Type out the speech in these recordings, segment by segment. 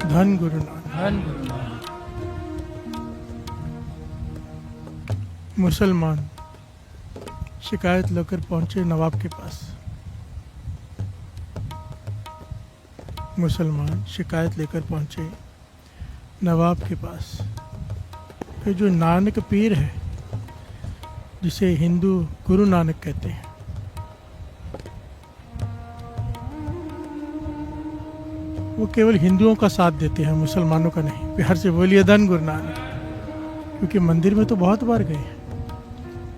धन गुरु नानक। धन गुरु नानक। मुसलमान शिकायत लेकर पहुंचे नवाब के पास। मुसलमान शिकायत लेकर पहुंचे नवाब के पास कि जो नानक पीर है, जिसे हिंदू गुरु नानक कहते हैं, वो केवल हिंदुओं का साथ देते हैं, मुसलमानों का नहीं। प्यार से बोलिए धन गुरु नानक। क्योंकि मंदिर में तो बहुत बार गए हैं,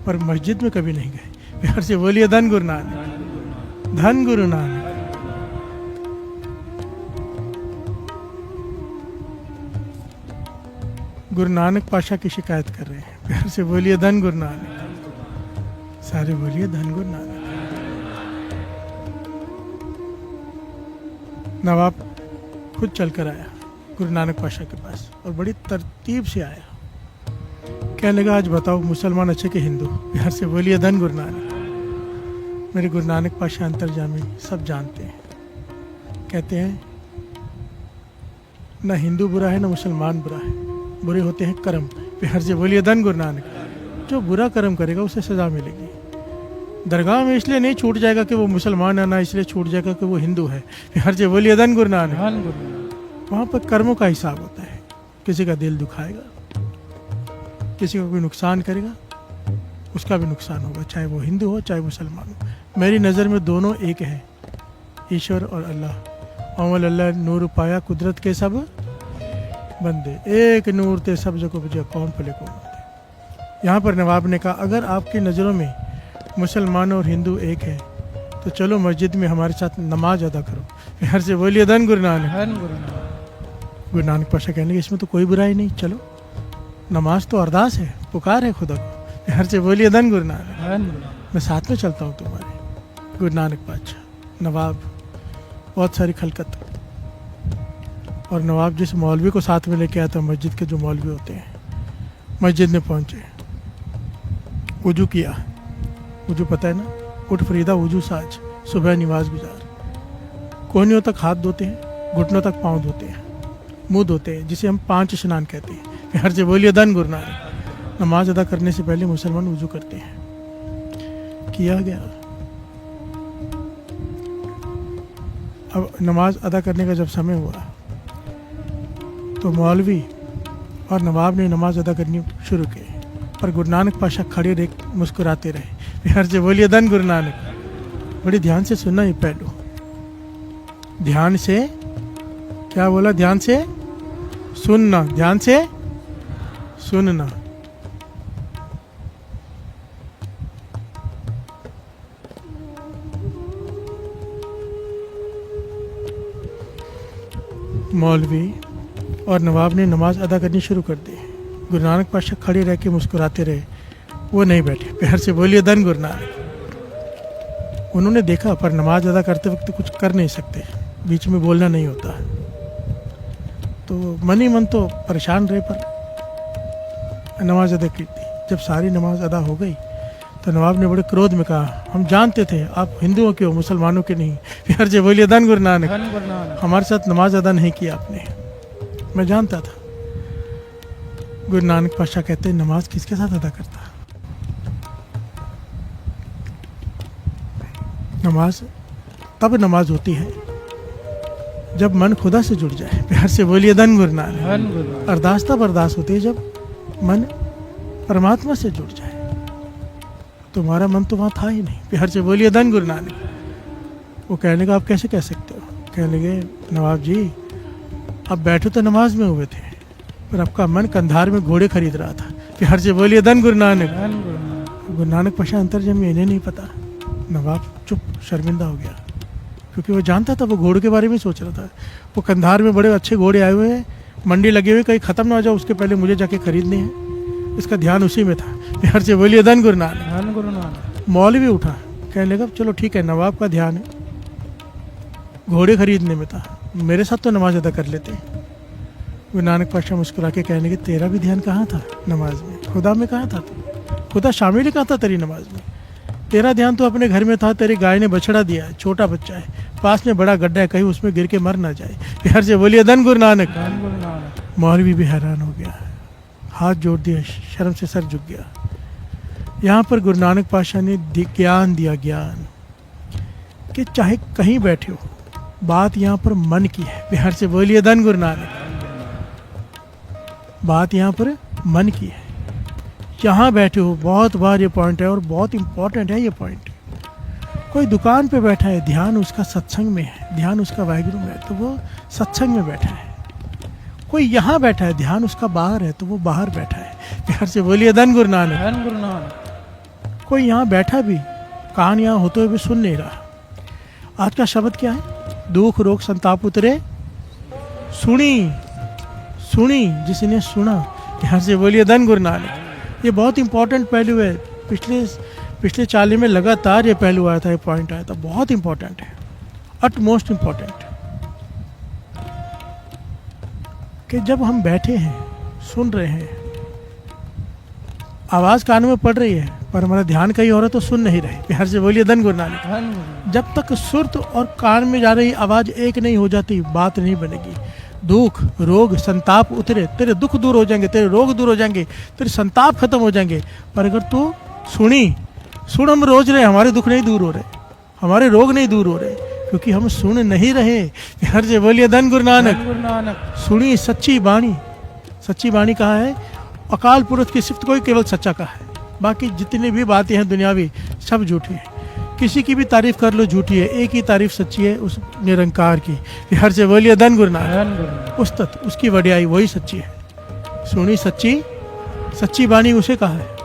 पर मस्जिद में कभी नहीं गए। प्यार से बोलिए धन गुरु नानक। धन गुरु नानक। गुरु नानक पाशा की शिकायत कर रहे हैं। प्यार से बोलिए धन गुरु नानक। सारे बोलिए धन गुरु नानक। नवाब खुद चलकर आया गुरु नानक पाशा के पास और बड़ी तरतीब से आया। कहने लगा, आज बताओ मुसलमान अच्छे के हिंदू? प्यार से बोलिए धन गुरु नानक। मेरे गुरु नानक पाशा अंतर्जामी सब जानते हैं। कहते हैं, ना हिंदू बुरा है ना मुसलमान बुरा है, बुरे होते हैं कर्म। प्यार से बोलिए धन गुरु नानक। जो बुरा कर्म करेगा उसे सजा मिलेगी। दरगाह में इसलिए नहीं छूट जाएगा कि वो मुसलमान है, ना इसलिए छूट जाएगा कि वो हिंदू है। प्यार से बोलिए धन गुरु नानक। धन गुरु नानक। वहाँ पर कर्मों का हिसाब होता है। किसी का दिल दुखाएगा, किसी को कोई नुकसान करेगा, उसका भी नुकसान होगा, चाहे वो हिंदू हो चाहे मुसलमान हो। मेरी नज़र में दोनों एक है, ईश्वर और अल्लाह। अमल अल्लाह नूर पाया कुदरत के सब बंदे, एक नूर ते सब जगह बुझे कौन पले कौन बंदे। यहाँ पर नवाब ने कहा, अगर आपकी नज़रों में मुसलमान और हिंदू एक है तो चलो मस्जिद में हमारे साथ नमाज अदा करो। प्यार से बोलिए धन गुरु नानक। धन गुरु नानक। गुरु नानक पाशा कहने लगे, इसमें तो कोई बुराई नहीं, चलो नमाज तो अरदास है, पुकार है खुदा को। प्यार से बोलिए धन गुरु नानक। धन गुरु नानक। मैं साथ में चलता हूँ तुम्हारे। गुरु नानक पातशाह, नवाब, बहुत सारी खलकत। और नवाब जिस मौलवी को साथ में लेके आया था, मस्जिद के जो मौलवी होते हैं, मस्जिद में पहुँचे, वुजू किया। वुजू पता है ना, उठ फरीदा वुजू साज, सुबह नमाज गुजार। कोहनियों तक हाथ धोते हैं, घुटनों तक पाँव धोते हैं, मुंह धोते हैं, जिसे हम 5 स्नान कहते हैं। प्यार से बोलिए धन गुरु नानक। नमाज अदा करने से पहले मुसलमान वुजू करते हैं। किया गया। अब नमाज अदा करने का जब समय हुआ तो मौलवी और नवाब ने नमाज अदा करनी शुरू की, पर गुरु नानक पाशा खड़े रह मुस्कुराते रहे। प्यार से बोलिए धन गुरु नानक। बड़ी ध्यान से सुनना ये पहलू। ध्यान से, क्या बोला? ध्यान से सुनना, ध्यान से सुनना। मौलवी और नवाब ने नमाज अदा करनी शुरू कर दी। गुरु नानक पाशा खड़े रह के मुस्कुराते रहे, वो नहीं बैठे। प्यार से बोलिए धन गुरु नानक। उन्होंने देखा, पर नमाज अदा करते वक्त कुछ कर नहीं सकते, बीच में बोलना नहीं होता। तो मन ही मन तो परेशान रहे, पर नमाज अदा की थी। जब सारी नमाज अदा हो गई तो नवाब ने बड़े क्रोध में कहा, हम जानते थे आप हिंदुओं के हो, मुसलमानों के नहीं। प्यार से बोलिए धन गुरु नानक। धन गुरु नानक। हमारे साथ नमाज अदा नहीं किया आपने, मैं जानता था। गुरु नानक पाशा कहते हैं, नमाज किसके साथ अदा करता? नमाज तब नमाज होती है जब मन खुदा से जुड़ जाए। प्यार से बोलिए धन गुरु नानक। धन गुरु नानक। अरदास तब अरदास होती है जब मन परमात्मा से जुड़ जाए। तुम्हारा मन तो वहाँ था ही नहीं। प्यार से बोलिए धन गुरु नानक। वो कहने लगा, आप कैसे कह सकते हो? कहने लगे, नवाब जी, अब बैठे तो नमाज में हुए थे, पर आपका मन कंधार में घोड़े खरीद रहा था। प्यार से बोलिए धन गुरु नानक। धन गुरु नानक। गुरु नानक पाशा अंतर्जामी, इन्हें नहीं पता। नवाब चुप, शर्मिंदा हो गया, क्योंकि वो जानता था, वो घोड़े के बारे में सोच रहा था। वो कंधार में बड़े अच्छे घोड़े आए हुए हैं, मंडी लगे हुए, कहीं ख़त्म ना हो जाए उसके पहले मुझे जाके खरीदने हैं। इसका ध्यान उसी में था। प्यार से बोलिए धन गुरु नानक। धन गुरु नानक। मौलवी उठा, कहने लगा, चलो ठीक है, नवाब का ध्यान है घोड़े खरीदने में था, मेरे साथ तो नमाज अदा कर लेते। गुरु नानक पाशा मुस्कुरा के कहने लगे, तेरा भी ध्यान कहाँ था नमाज में? खुदा में कहाँ था तू? खुदा शामिल ही कहाँ था तेरी नमाज में? तेरा ध्यान तो अपने घर में था, तेरी गाय ने बछड़ा दिया है, छोटा बच्चा है, पास में बड़ा गड्ढा है, कहीं उसमें गिर के मर ना जाए। प्यार से बोलिए धन गुरु नानक। धन गुरु नानक। मौलवी भी हैरान हो गया, हाथ जोड़ दिया, शर्म से सर झुक गया। यहाँ पर गुरु नानक पातशाह ने ज्ञान दिया, ज्ञान कि चाहे कहीं बैठे हो, बात यहाँ पर मन की है। बिहार से बोलिए धन गुरु नानक। बात यहाँ पर मन की है, जहाँ बैठे हो। बहुत बार ये पॉइंट है और बहुत इंपॉर्टेंट है ये पॉइंट। कोई दुकान पे बैठा है, ध्यान उसका सत्संग में है, ध्यान उसका वाहिगुरु में है, तो वो सत्संग में बैठा है। कोई यहाँ बैठा है, ध्यान उसका बाहर है, तो वो बाहर बैठा है। बिहार से बोलिए धन गुरु नानक। धन गुरु नानक। कोई यहाँ बैठा भी, कान यहाँ होते हुए भी सुन नहीं रहा। आज का शब्द क्या है? दुख रोग संताप उतरे सुनी, सुनी जिसने सुना। यहाँ से बोलिए धन गुरु नानक। ये बहुत इंपॉर्टेंट पहलू है। पिछले चाली में लगातार ये पहलू आया था, ये पॉइंट आया था, बहुत इंपॉर्टेंट है, अट मोस्ट इंपॉर्टेंट। कि जब हम बैठे हैं, सुन रहे हैं, आवाज कानों में पड़ रही है, पर हमारा ध्यान कहीं और है तो सुन नहीं रहे। बिहार से बोलिए धन गुरु नानक। धन गुरु। जब तक सुरत और कान में जा रही आवाज एक नहीं हो जाती, बात नहीं बनेगी। दुख रोग संताप उतरे, तेरे दुख दूर हो जाएंगे, तेरे रोग दूर हो जाएंगे, तेरे संताप खत्म हो जाएंगे। पर अगर तू सुन हम रोज रहे, हमारे दुख नहीं दूर हो रहे, हमारे रोग नहीं दूर हो रहे, क्योंकि हम सुन नहीं रहे। हर से बोलिए धन गुरु नानक। धन गुरु नानक। सुनी सच्ची बाणी। सच्ची बाणी कहा है? अकाल पुरुष की सिफ्त को ही केवल सच्चा कहा है, बाकी जितनी भी बातें हैं दुनियावी सब झूठी है। किसी की भी तारीफ कर लो झूठी है, एक ही तारीफ सच्ची है, उस निरंकार की। हर से बोलिए धन गुरु नानक। धन गुरु नानक। उस्तत उसकी वड्याई वही सच्ची है। सुनी सच्ची, सच्ची बाणी उसे कहा है।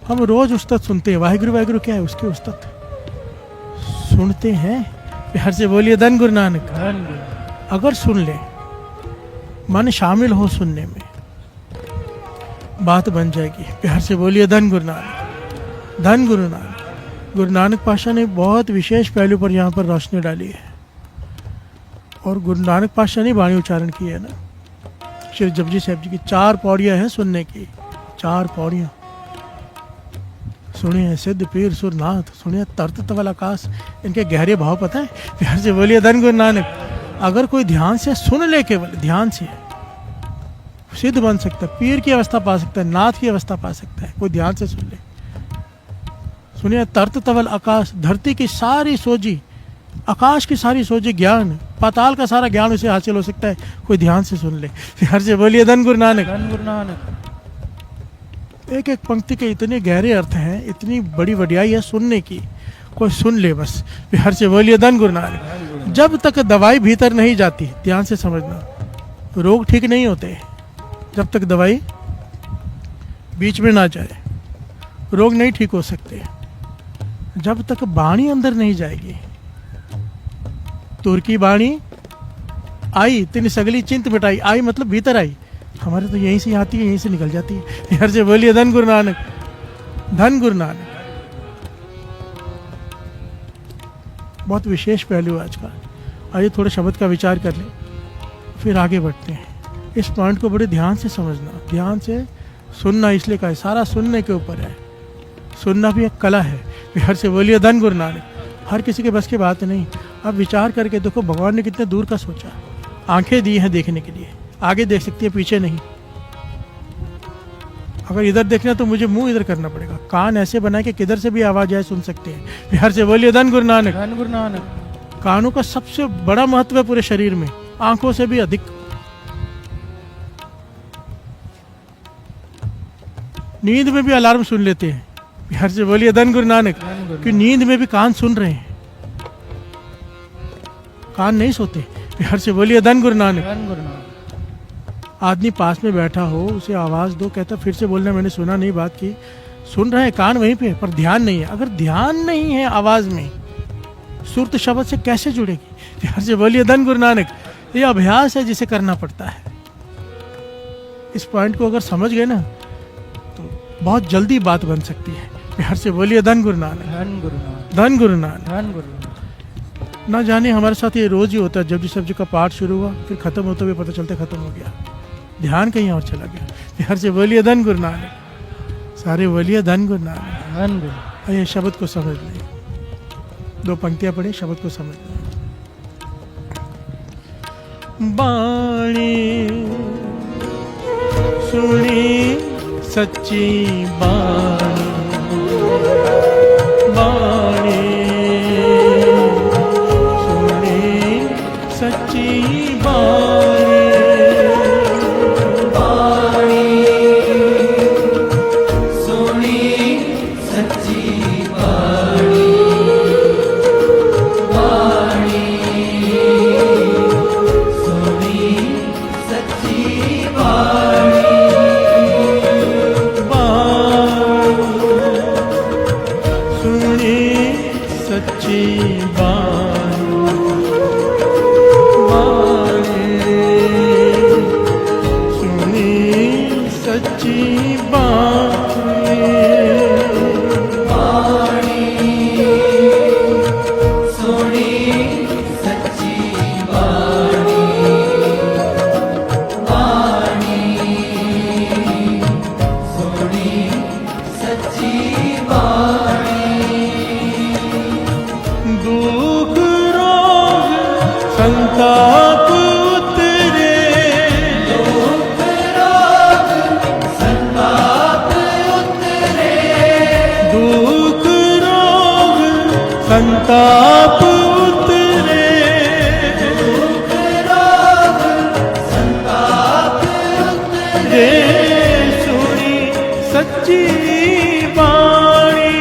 हम रोज उस्तत सुनते हैं, वाहिगुरु वाहिगुरु क्या है? उसके उस्तत सुनते हैं। हर से बोलिए धन गुरु नानक। धन गुरु। अगर सुन ले, मन शामिल हो सुनने में, बात बन जाएगी। प्यार से बोलिए धन गुरु नानक। धन गुरु नानक। गुरु नानक पातशाह ने बहुत विशेष पहलू पर यहाँ पर रोशनी डाली है। और गुरु नानक पातशाह ने वाणी उच्चारण की है ना, श्री जपजी साहब जी की 4 पौड़ियाँ हैं सुनने की, 4 पौड़ियाँ। सुनिए सिद्ध पीर सुरनाथ, सुनिए तरत तवल आकाश। इनके गहरे भाव पता है? प्यार से बोलिए धन गुरु नानक। अगर कोई ध्यान से सुन ले, केवल ध्यान से सिद्ध बन सकता है, पीर की अवस्था पा सकता है, नाथ की अवस्था पा सकता है, कोई ध्यान से सुन ले। सुनिए तरत तवल आकाश, धरती की सारी सोजी, आकाश की सारी सोजी, ज्ञान पाताल का सारा ज्ञान उसे हासिल हो सकता है, कोई ध्यान से सुन ले। प्यार से बोलिए धन गुरु नानक। धन गुरु नानक। एक एक पंक्ति के इतने गहरे अर्थ हैं, इतनी बड़ी वड्याई है सुनने की, कोई सुन ले बस। हर से बोलिए धन गुरु नानक। जब तक दवाई भीतर नहीं जाती, ध्यान से समझना, रोग ठीक नहीं होते जब तक दवाई बीच में ना जाए, रोग नहीं ठीक हो सकते। जब तक बाणी अंदर नहीं जाएगी, तुर की बाणी आई तिन सगली चिंत मिटाई, आई मतलब भीतर आई, हमारे तो यहीं से आती है, यहीं से निकल जाती है। हर से बोलिए धन गुरु नानक। धन गुरु नानक। बहुत विशेष पहलू आज का। आइए थोड़े शब्द का विचार कर लें, फिर आगे बढ़ते हैं। इस पॉइंट को बड़े ध्यान से समझना, ध्यान से सुनना, इसलिए कहा है सारा सुनने के ऊपर है। सुनना भी एक कला है। हर से बोलिए धन गुरु नानक। हर किसी के बस की बात नहीं। अब विचार करके देखो, भगवान ने कितने दूर का सोचा। आंखें दी हैं देखने के लिए, आगे देख सकती है, पीछे नहीं। अगर इधर देखना तो मुझे मुंह इधर करना पड़ेगा। कान ऐसे बनाए कि किधर से भी आवाज आए सुन सकते हैं। बिहार से बोलिए धन गुरु नानक। धन गुरु नानक। कानों का सबसे बड़ा महत्व है पूरे शरीर में, आंखों से भी अधिक। नींद में भी अलार्म सुन लेते हैं। बिहार से बोलिए धन गुरु नानक। कि नींद में भी कान सुन रहे हैं, कान नहीं सोते। बिहार से बोलिए धन गुरु नानक। धन गुरु नानक। आदमी पास में बैठा हो, उसे आवाज दो, कहता फिर से बोलना, मैंने सुना नहीं बात की। सुन रहे हैं, कान वहीं पे, पर ध्यान नहीं है। अगर ध्यान नहीं है आवाज में, सुरत शब्द से कैसे जुड़ेगी? बिहार से बोलिए धन गुरु नानक। ये अभ्यास है जिसे करना पड़ता है। इस पॉइंट को अगर समझ गए ना, तो बहुत जल्दी बात बन सकती है। बिहार से बोलिए धन गुरु नानक। धन गुरु नानक। धन गुरु नानक। धन गुरु नानक। ना जाने हमारे साथ ये रोज ही होता है। जपजी साहब जी का पाठ शुरू हुआ, फिर खत्म होते हुए पता चलता खत्म हो गया, ध्यान कहीं और चला गया। बिहार से बोलिए धन गुरु नानक। सारे बोलिए धन गुरु नानक। धन गुरु। और ये शब्द को समझ लें, 2 पंक्तियां पढ़े, शब्द को समझ लें। बाणी सुनी सच्ची बाणी, बाणी सुनी सच्ची बाणी, बाणी सुनी सच्ची बाणी, बाणी सुनी सच्ची बाणी, सुनी सच्ची बाणी, सुनी सच्ची बाणी, बाणी सुनी सच्ची बाणी, बाणी सुनी सच्ची बाणी, दुख रोग संताप उतरे, दुख रोग संताप उतरे, दुख रोग संताप उतरे, दुख रोग संताप उतरे, सुनी सच्ची बाणी,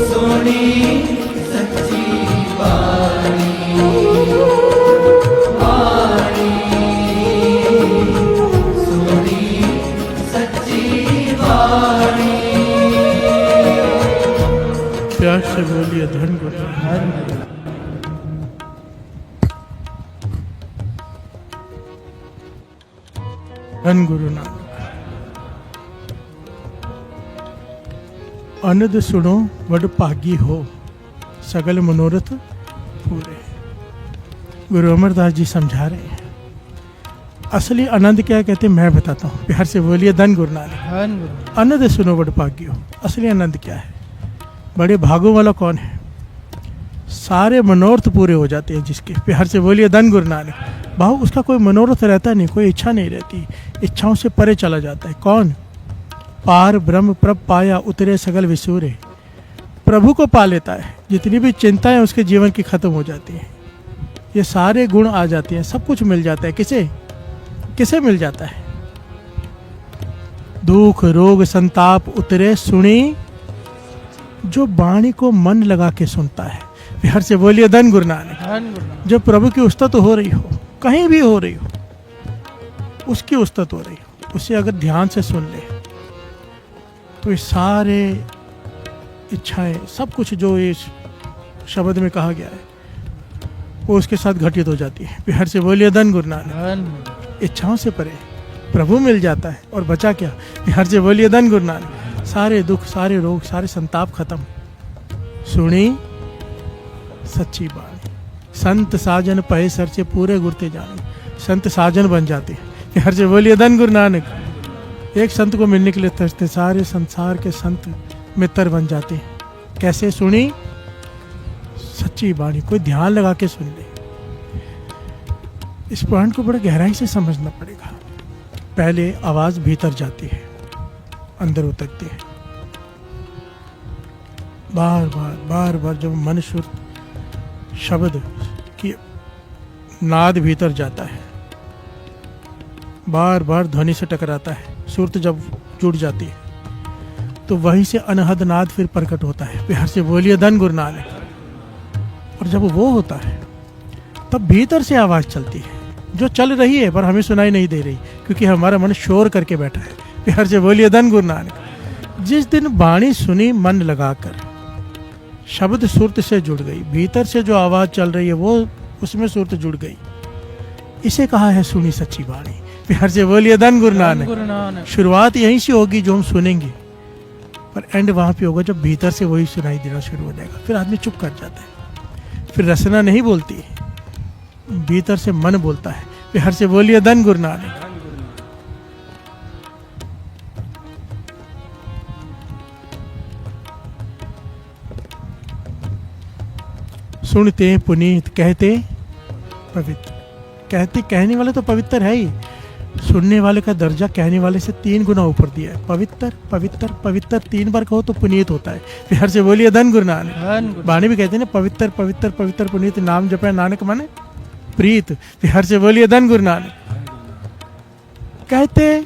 सुनी सच्ची बाणी, बाणी सुनी सच्ची बाणी। प्यार से बोलिए धन गुरु, धन गुरु नानक। अनद सुनो वड भागी हो, सगल मनोरथ पूरे। गुरु अमरदास जी समझा रहे हैं असली आनंद क्या है, कहते हैं मैं बताता हूँ। प्यार से बोलिए धन गुरु नानक। आनंद सुनो वड भागी हो, असली आनंद क्या है, बड़े भागों वाला कौन है, सारे मनोरथ पूरे हो जाते हैं जिसके। प्यार से बोलिए धन गुरु नानक। भाव उसका कोई मनोरथ रहता नहीं, कोई इच्छा नहीं रहती, इच्छाओं से परे चला जाता है। कौन? पार ब्रह्म प्रभ पाया उतरे सगल विसूरे, प्रभु को पा लेता है, जितनी भी चिंताएं उसके जीवन की खत्म हो जाती हैं, ये सारे गुण आ जाते हैं, सब कुछ मिल जाता है। किसे किसे मिल जाता है? दुख रोग संताप उतरे सुनी, जो वाणी को मन लगा के सुनता है। प्यार से बोलिए धन गुरु नानक। जब प्रभु की उस्तत हो रही हो, कहीं भी हो रही हो, उसकी उस्तत हो रही हो, उसे अगर ध्यान से सुन ले तो ये सारे इच्छाएं, सब कुछ जो इस शब्द में कहा गया है वो उसके साथ घटित हो जाती है। प्यार से बोलिए धन गुरु नानक। इच्छाओं से परे प्रभु मिल जाता है और बचा क्या? प्यार से बोलिए धन गुरु नानक। सारे दुख, सारे रोग, सारे संताप खत्म। सुनी सच्ची बात, संत साजन पहे सर से पूरे गुरते जाने, संत साजन बन जाते हैं। प्यार से बोलिए धन गुरु नानक। एक संत को मिलने के लिए तरसते, सारे संसार के संत मित्र बन जाते हैं। कैसे? सुनी सच्ची बाणी, कोई ध्यान लगा के सुन ले। इस पॉइंट को बड़े गहराई से समझना पड़ेगा। पहले आवाज भीतर जाती है, अंदर उतरती है, बार बार बार बार जब मन शुद्ध शब्द की नाद भीतर जाता है, बार बार ध्वनि से टकराता है, सुरत जब जुड़ जाती है तो वहीं से अनहद नाद फिर प्रकट होता है। प्यार से बोलिए धन गुरु नानक। और जब वो होता है तब भीतर से आवाज चलती है, जो चल रही है पर हमें सुनाई नहीं दे रही, क्योंकि हमारा मन शोर करके बैठा है। प्यार से बोलिए धन गुरु नानक। जिस दिन वाणी सुनी मन लगाकर, शब्द सुरत से जुड़ गई, भीतर से जो आवाज चल रही है वो उसमें सुरत जुड़ गई, इसे कहा है सुनी सच्ची वाणी। प्यार से बोलिए धन गुरु नानक। शुरुआत यहीं से होगी जो हम सुनेंगे, पर एंड वहां पे होगा जब भीतर से वही सुनाई देना शुरू हो जाएगा। फिर आदमी चुप कर जाता है, फिर रचना नहीं बोलती, भीतर से मन बोलता है। प्यार से बोलिए धन गुरु नानक। सुनते पुनीत, कहते पवित्र। कहने वाले तो पवित्र है ही, सुनने वाले का दर्जा कहने वाले से 3 गुना ऊपर दिया है। पवित्र पवित्र पवित्र 3 बार कहो तो पुनीत होता है। प्यार से बोलिए धन गुरु नानक। बाणी भी कहते हैं ना, पवित्र पवित्र पवित्र पुनीत नाम जपे नानक माने प्रीत। प्यार से बोलिए धन गुरु नानक। कहते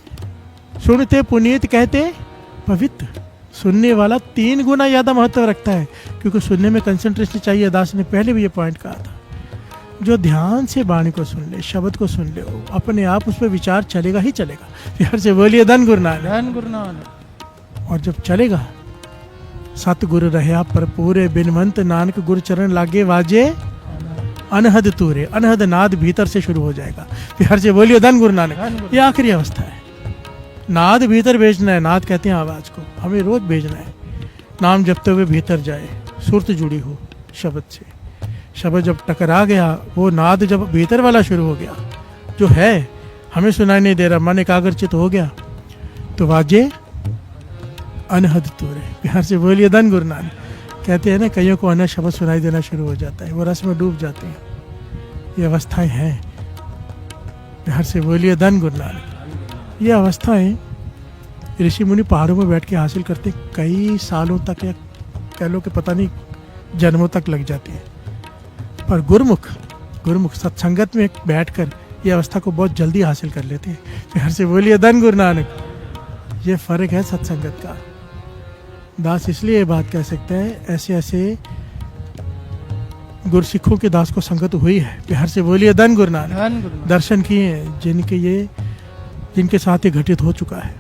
सुनते पुनीत, कहते पवित्र। सुनने वाला 3 गुना ज्यादा महत्व रखता है, क्योंकि सुनने में कंसंट्रेशन चाहिए। दास ने पहले भी ये पॉइंट कहा था, जो ध्यान से वाणी को सुन ले, शब्द को सुन ले, अपने आप उस पर विचार चलेगा ही चलेगा। प्यार से बोलिए धन गुरु नानक। धन गुरु नानक। और जब चलेगा, सतगुरु रहा पर पूरे बिनवंत नानक गुरु चरण लागे वाजे अनहद तूरे। अनहद नाद भीतर से शुरू हो जाएगा। प्यार से बोलिए धन गुरु नानक। ये आखिरी अवस्था है। नाद भीतर भेजना है। नाद कहते हैं आवाज को, हमें रोज भेजना है। नाम जपते हुए भीतर जाए, सुरत जुड़ी हो शब्द से। शब्द जब टकरा गया, वो नाद जब भीतर वाला शुरू हो गया, जो है हमें सुनाई नहीं दे रहा, मन एकाग्रचित हो गया, तो वाजे अनहद तूरे। प्यार से बोलिए धन गुरु नानक। कहते हैं ना, कईयों को अनहद शब्द सुनाई देना शुरू हो जाता है, वो रस में डूब जाते हैं। ये अवस्थाएं हैं। प्यार से बोलिए धन गुरु नानक। ये अवस्थाएं ऋषि मुनि पहाड़ों में बैठ के हासिल करते, कई सालों तक या कह लो कि पता नहीं जन्मों तक लग जाती है। पर गुरुमुख सत्संगत में बैठकर ये अवस्था को बहुत जल्दी हासिल कर लेते हैं। प्यार से बोलिए धन गुरु नानक। ये फर्क है सत्संगत का। दास इसलिए ये बात कह सकते हैं, ऐसे ऐसे गुरसिखों के दास को संगत हुई है। प्यार से बोलिए धन गुरु नानक। दर्शन किए हैं जिनके साथ ये घटित हो चुका है।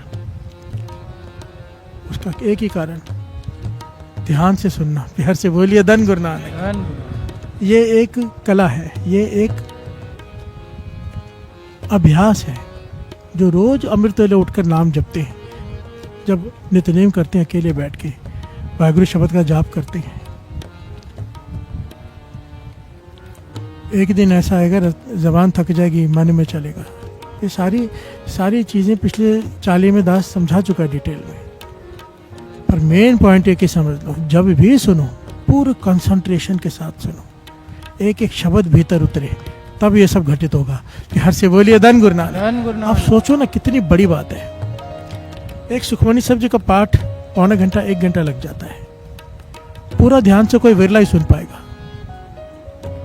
उसका एक ही कारण, ध्यान से सुनना। प्यार से बोलिए धन गुरु नानक। ये एक कला है, ये एक अभ्यास है, जो रोज अमृत वेले उठकर नाम जपते हैं, जब नित्यनेम करते हैं, अकेले बैठ के वाहिगुरु शब्द का जाप करते हैं। एक दिन ऐसा आएगा, जबान थक जाएगी, मन में चलेगा। ये सारी चीजें पिछले 40 में दास समझा चुका है डिटेल में। पर मेन पॉइंट एक ही समझ लो, जब भी सुनो पूरे कंसंट्रेशन के साथ सुनो, एक एक शब्द भीतर उतरे, तब ये सब घटित होगा। प्यार से बोलिए धन गुरु नानक। आप सोचो ना, कितनी बड़ी बात है। एक सुखमनी साहब जी का पाठ पौना घंटा 1 घंटा लग जाता है। पूरा ध्यान से कोई विरला ही सुन पाएगा,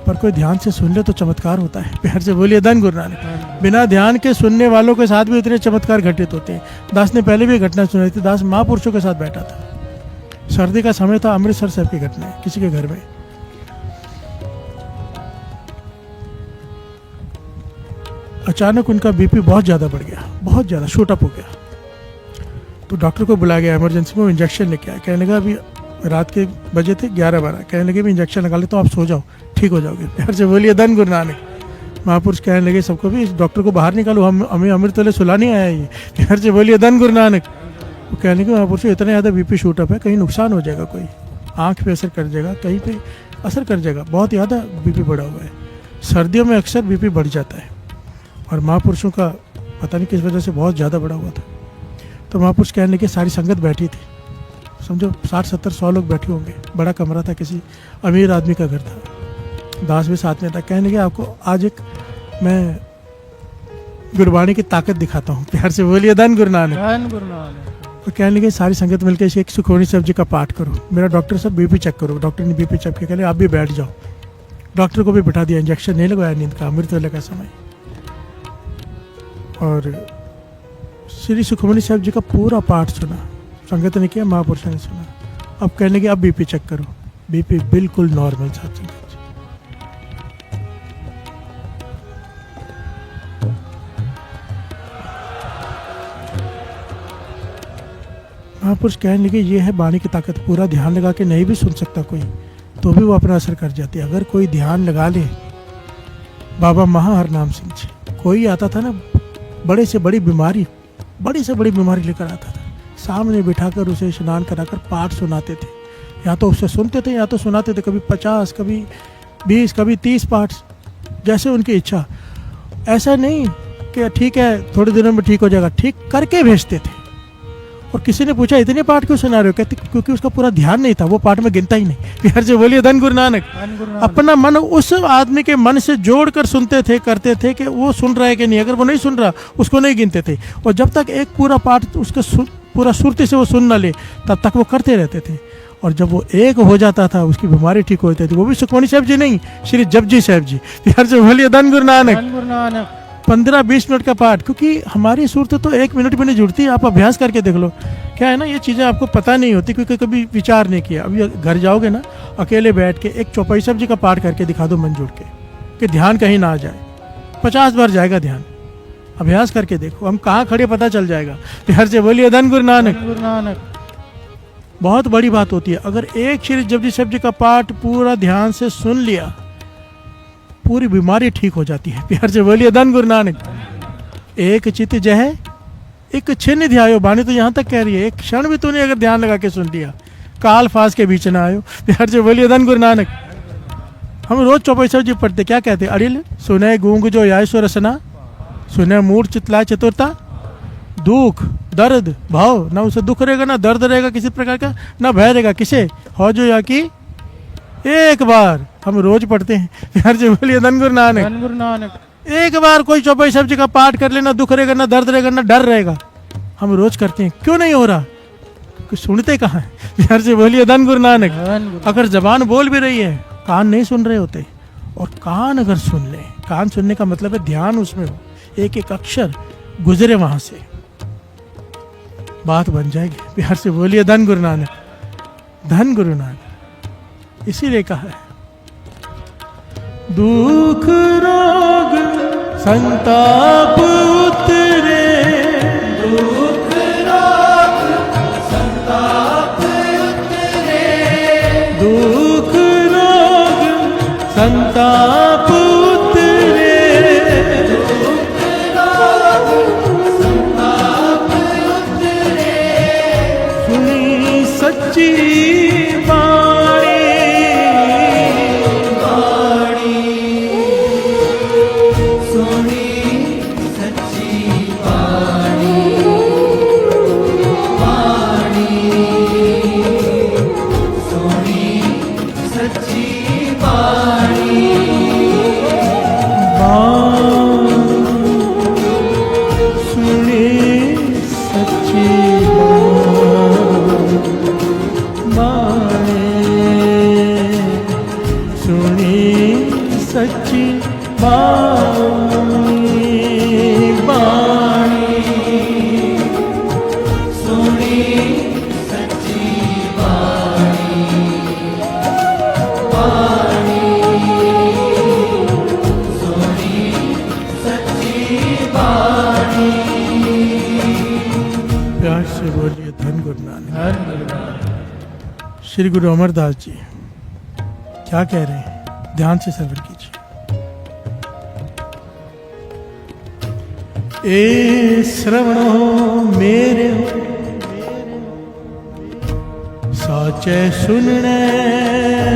पर कोई ध्यान से सुन ले तो चमत्कार होता है। प्यार से बोलिए धन गुरु नानक। बिना ध्यान के सुनने वालों के साथ भी इतने चमत्कार घटित होते हैं। दास ने पहले भी घटना सुनाई थी। दास महापुरुषों के साथ बैठा था, सर्दी का समय था, अमृतसर साहब की घटना है, किसी के घर में। अचानक उनका बीपी बहुत ज़्यादा बढ़ गया, बहुत ज़्यादा शूट अप हो गया। तो डॉक्टर को बुलाया गया, इमरजेंसी में इंजेक्शन लेके आया। कहने लगा अभी रात के बजे थे 11-12, कहने लगे भी इंजेक्शन लगा ले तो आप सो जाओ, ठीक हो जाओगे। प्यार से बोलिए धन गुरु नानक। महापुरुष कहने लगे सबको भी, इस डॉक्टर को बाहर निकालो, हमें अमृत वेले सुला नहीं आया ये। प्यार से बोलिए धन गुरु नानक। वो कहने लगे महापुरुष इतना ज़्यादा बीपी शूट अप है, कहीं नुकसान हो जाएगा, कोई आँख पे असर कर जाएगा, कहीं पे असर कर जाएगा, बहुत ज़्यादा बीपी बढ़ा हुआ है। सर्दियों में अक्सर बीपी बढ़ जाता है, और महापुरुषों का पता नहीं किस वजह से बहुत ज़्यादा बढ़ा हुआ था। तो महापुरुष कहने लगे, सारी संगत बैठी थी, समझो 60-70-100 लोग बैठे होंगे, बड़ा कमरा था, किसी अमीर आदमी का घर था, दास भी साथ में था। कहने लगे आपको आज एक मैं गुरबाणी की ताकत दिखाता हूँ। प्यार से बोलिए धन गुरु नानक। तो कहने लगे सारी संगत मिलकर एक सुखमनी साहब जी का पाठ करो, मेरा डॉक्टर साहब बीपी चेक करो। डॉक्टर ने बीपी चेक किया, कहले आप भी बैठ जाओ। डॉक्टर को भी बिठा दिया, इंजेक्शन नहीं लगवाया नींद का, अमृत वेले का समय। और श्री सुखमनी साहब जी का पूरा पाठ सुना, संगत ने किया, महापुरुषों ने सुना। अब कहने लगे अब बीपी चेक करो, बीपी बिल्कुल नॉर्मल था। महापुरुष कहने लगे ये है वाणी की ताकत, पूरा ध्यान लगा के नहीं भी सुन सकता कोई, तो भी वो अपना असर कर जाती है। अगर कोई ध्यान लगा ले, बाबा महाहर नाम सिंह जी, कोई आता था ना बड़े से बड़ी बीमारी लेकर आता था, सामने बिठाकर उसे स्नान कराकर पाठ सुनाते थे, या तो उससे सुनते थे या तो सुनाते थे, कभी 50, कभी 20, कभी 30 पाठ, जैसे उनकी इच्छा। ऐसा नहीं कि ठीक है थोड़े दिनों में ठीक हो जाएगा, ठीक करके भेजते थे। और किसी ने पूछा इतने पाठ क्यों सुना रहे हो, कहते क्योंकि उसका पूरा ध्यान नहीं था, वो पाठ में गिनता ही नहीं। प्यार से बोलिए धन गुरु नानक। धन गुरु नानक। अपना मन उस आदमी के मन से जोड़कर सुनते थे, करते थे कि वो सुन रहा है कि नहीं। अगर वो नहीं सुन रहा उसको नहीं गिनते थे, और जब तक एक पूरा पाठ उसका पूरा सुरती से वो सुन न ले तब तक वो करते रहते थे। और जब वो एक हो जाता था उसकी बीमारी ठीक हो जाती थी। वो भी सुखमनी साहब जी नहीं, श्री जपजी साहब जी। प्यार से बोलिए धन गुरु नानक। धन गुरु नानक। 15-20 मिनट का पाठ, क्योंकि हमारी सूरत तो 1 मिनट में नहीं जुड़ती। आप अभ्यास करके देख लो। क्या है ना, ये चीज़ें आपको पता नहीं होती क्योंकि कभी विचार नहीं किया। अभी घर जाओगे ना, अकेले बैठ के एक चौपाई साहब जी का पाठ करके दिखा दो मन जोड़ के, कि ध्यान कहीं ना आ जाए। 50 बार जाएगा ध्यान। अभ्यास करके देखो, हम कहाँ खड़े पता चल जाएगा। प्यार से बोलिए धन गुरु नानक। धन गुरु नानक। बहुत बड़ी बात होती है। अगर एक श्री जपजी साहब जी का पाठ पूरा ध्यान से सुन लिया, पूरी बीमारी ठीक हो जाती है। प्यार से बोलिए धन गुरु नानक। एक चित जह एक छिन्न ध्यायो, बाणी तो यहाँ तक कह रही है, एक क्षण भी तूने अगर ध्यान लगा के सुन लिया, काल फास के बीच ना आयो। प्यार से बोलिए धन गुरु नानक। हम रोज चौपाई साहब जी पढ़ते, क्या कहते? अड़िल सुने गूंग जो आय सो रसना, सुने मूड चितलाय चतुरता, दुख दर्द भाव, ना उसे दुख रहेगा ना दर्द रहेगा किसी प्रकार का, ना भय रहेगा किसे हो जो या की एक बार। हम रोज पढ़ते हैं। प्यार से बोलिए धन गुरु नानक। धन गुरु नानक। एक बार कोई चौपाई साहब जी का पाठ कर लेना, दुख रहेगा ना दर्द रहेगा ना डर रहेगा। हम रोज करते हैं, क्यों नहीं हो रहा? कुछ सुनते कहाँ है? प्यार से बोलिए धन गुरु नानक। धन गुरु। अगर जबान बोल भी रही है, कान नहीं सुन रहे होते। और कान अगर सुन ले, कान सुनने का मतलब है ध्यान उसमें हो, एक एक अक्षर गुजरे वहां से, बात बन जाएगी। प्यार से बोलिए धन गुरु नानक। धन गुरु नानक। इसीलिए कहा है, दुख रोग संताप उतरे, दुख रोग संताप उतरे, दुख रोग संताप उतरे, दुख रोग संताप उतरे, सुनी सच्ची बाणी, सुनी सच्ची वाणी, वाणी सुनी सच्ची वाणी, सुने सच्ची बाणी, सुने सच्ची बाणी, बाणी सुनी सच्ची वाणी, वाणी सुनी सच्ची वाणी। प्यार से बोलिए धन गुरु नानक। धन गुरु नानक। श्री गुरु अमरदास जी क्या कह रहे हैं, ध्यान से श्रवण कीजिए। ए श्रवणो मेरे साचे सुनने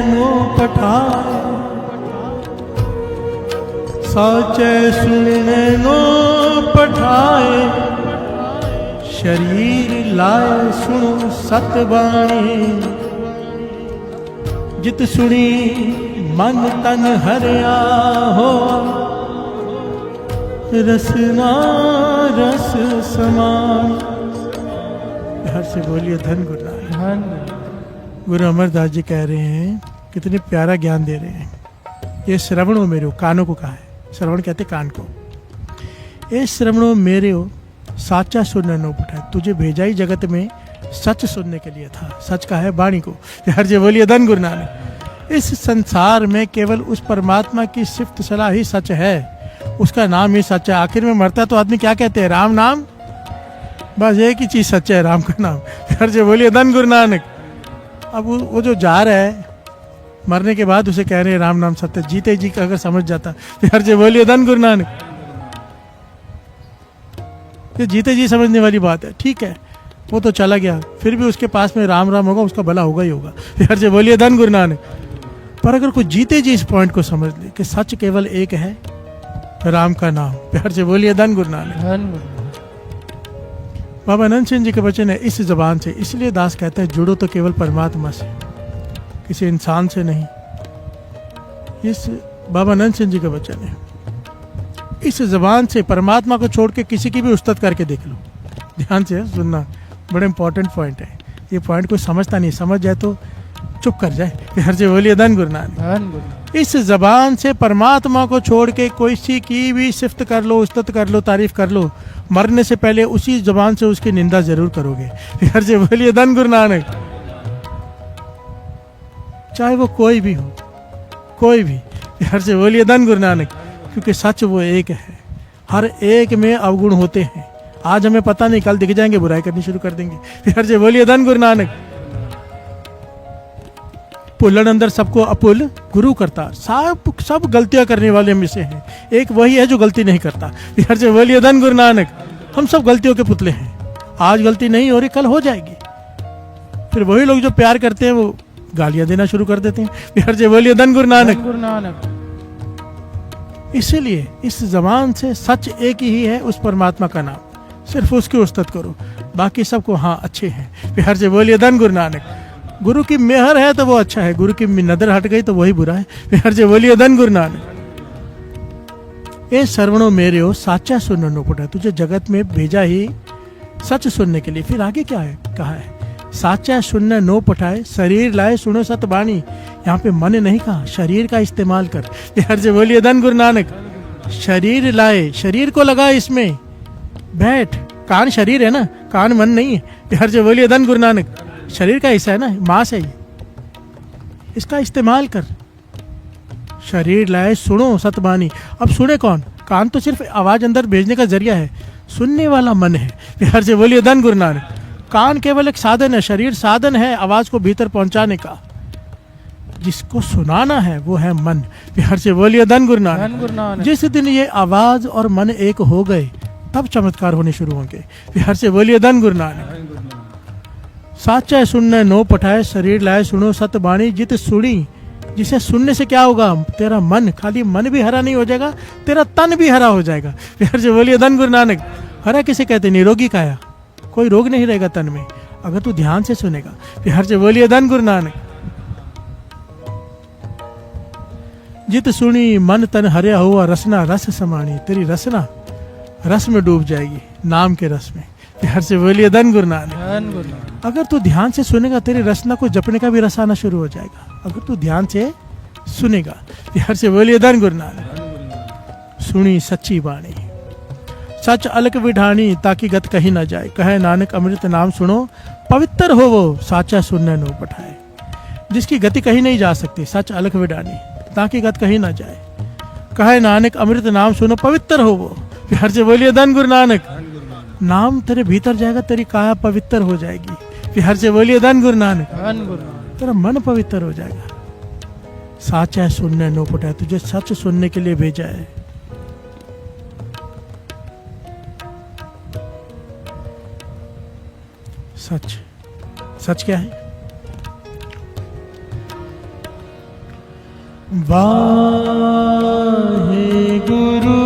नो पठाए, साचे सुनने नो पठाए, शरीर लाए सुनो सतबाणी, जित सुनी मन तन हरिया हो, रसना रस समान। हर से बोलिए धन गुरु नानक। धन गुरु। गुरु अमरदास जी कह रहे हैं, कितने प्यारा ज्ञान दे रहे हैं। ये श्रवणो मेरे हो, कानों को कहा है, श्रवण कहते कान को। ये श्रवणो मेरे हो साचा सुनने नो पठाए, तुझे भेजा ही जगत में सच सुनने के लिए था। सच का है वाणी को। हर जी बोलिए धन गुरु नानक। इस संसार में केवल उस परमात्मा की सिफ्त सलाह ही सच है, उसका नाम ही सच है। आखिर में मरता तो आदमी क्या कहते हैं? राम नाम। बस एक ही चीज सच है, राम का नाम। हर जी बोलिए धन गुरु नानक। अब वो जो जा रहा है मरने के बाद उसे कह रहे हैं राम नाम सत्य। जीते जी का अगर समझ जाता तो हर जी बोलिए धन गुरु नानक। ये जीते जी समझने वाली बात है। ठीक है, वो तो चला गया, फिर भी उसके पास में राम राम होगा, उसका भला होगा ही होगा। हर जी बोलिए धन गुरु नानक। पर अगर कोई जीते जी इस पॉइंट को समझ ले कि सच केवल एक है, राम का नाम, प्यार से बोलिए धन गुरु नानक। धन गुरु। बाबा आनंद सिंह जी के वचन है इस जबान से, इसलिए दास कहते हैं जुड़ो तो केवल परमात्मा से, किसी इंसान से नहीं। इस बाबा आनंद सिंह जी का वचन है, इस जबान से परमात्मा को छोड़ के किसी की भी उस्तत करके देख लो। ध्यान से सुनना, बड़ा इंपॉर्टेंट पॉइंट है ये। पॉइंट कोई समझता नहीं, समझ जाए तो चुप कर जाए। हर जे बोलिए धन गुरु नानक। धन गुरु। इस जबान से परमात्मा को छोड़ के कोई सी की भी सिफ्त कर लो, उस्तत कर लो, तारीफ कर लो, मरने से पहले उसी जबान से उसकी निंदा जरूर करोगे। हर जे बोलिए धन गुरु नानक। चाहे वो कोई भी हो, कोई भी, हर से बोलिए धन गुरु नानक। क्योंकि सच वो एक है, हर एक में अवगुण होते हैं। आज हमें पता नहीं, कल दिख जाएंगे, बुराई करनी शुरू कर देंगे। हर से बोलिए धन गुरु नानक। पुलन अंदर सबको अपुल गुरु करता, सब गलतियां करने वाले में से हैं, एक वही है जो गलती नहीं करता। हर से बोलिए धन गुरु नानक। हम सब गलतियों के पुतले हैं, आज गलती नहीं हो रही, कल हो जाएगी। फिर वही लोग जो प्यार करते हैं वो गालियां देना शुरू कर देते हैं। हर से बोलिए धन गुरु नानक। धन गुरु नानक। इसीलिए इस जबान से सच एक ही है, उस परमात्मा का नाम, सिर्फ उसकी उस्तत करो, बाकी सबको हाँ अच्छे हैं। हर से बोलिए धन गुरु नानक। गुरु की मेहर है तो वो अच्छा है, गुरु की नजर हट गई तो वही बुरा है। हर से बोलिए धन गुरु नानक। ए सर्वणो मेरे हो साचा सुनने नो पड़ा, तुझे जगत में भेजा ही सच सुनने के लिए। फिर आगे क्या है, कहा है साचा सुनने नो पठाए, शरीर लाए सुनो सत बाणी। यहाँ पे मन नहीं कहा, शरीर का इस्तेमाल कर। हर से बोलिए धन गुरु नानक। शरीर लाए, शरीर को लगा इसमें, बैठ। कान शरीर है ना, कान मन नहीं है। हर से बोलिए धन गुरु नानक। शरीर का हिस्सा है ना, मांस है ये, इसका इस्तेमाल कर। शरीर लाए सुनो सतबानी। अब सुने कौन? कान तो सिर्फ आवाज अंदर भेजने का जरिया है, सुनने वाला मन है। हर से बोलिए धन गुरु नानक। कान केवल एक साधन है, शरीर साधन है आवाज को भीतर पहुंचाने का। जिसको सुनाना है वो है मन। हर से बोलिए धन गुरु नानक। धन गुरु नानक। जिस दिन ये आवाज और मन एक हो गए तब चमत्कार होने शुरू होंगे। हर से बोलिए धन गुरु नानक। साचा सुनने नो पठाए, शरीर लाए सुनो सत बाणी। जित सुनी, जिसे सुनने से क्या होगा, तेरा मन, खाली मन भी हरा नहीं हो जाएगा, तेरा तन भी हरा हो जाएगा। हर से बोलिए धन गुरु नानक। हरा किसे कहते? निरोगी काया, कोई रोग नहीं रहेगा तन में अगर तू ध्यान से सुनेगा। हर से बोलिए धन गुरु नानक। जित सुनी मन तन हरिया हुआ, रसना रस समानी। तेरी रसना रस में डूब जाएगी, नाम के रस में। हर से बोलिए धन गुरु नानक। धन गुरु नानक। अगर तू ध्यान से सुनेगा तेरी रसना को जपने का भी रस आना शुरू हो जाएगा, अगर तू ध्यान से सुनेगा। हर से बोलिए धन गुरु नानक। सुनी सच्ची बाणी, सच अलग विठानी, ताकि गत कहीं ना जाए। कहे नानक अमृत नाम सुनो, पवित्र हो वो साचा सुनने नो पठाए। जिसकी गति कहीं नहीं जा सकती, सच अलग विठानी, ताकि गत कहीं ना जाए। कहे नानक अमृत नाम सुनो, पवित्र हो वो। हर से बोलिए धन गुरु नानक। नाम तेरे भीतर जाएगा, तेरी काया पवित्र हो जाएगी। हर से बोलिए धन गुरु नानक। धन गुरु नानक। तेरा मन पवित्र हो जाएगा। साचा सुनने नो पठाए, तुझे सच सुनने के लिए भेजा है। सच, सच क्या है? वाहे गुरु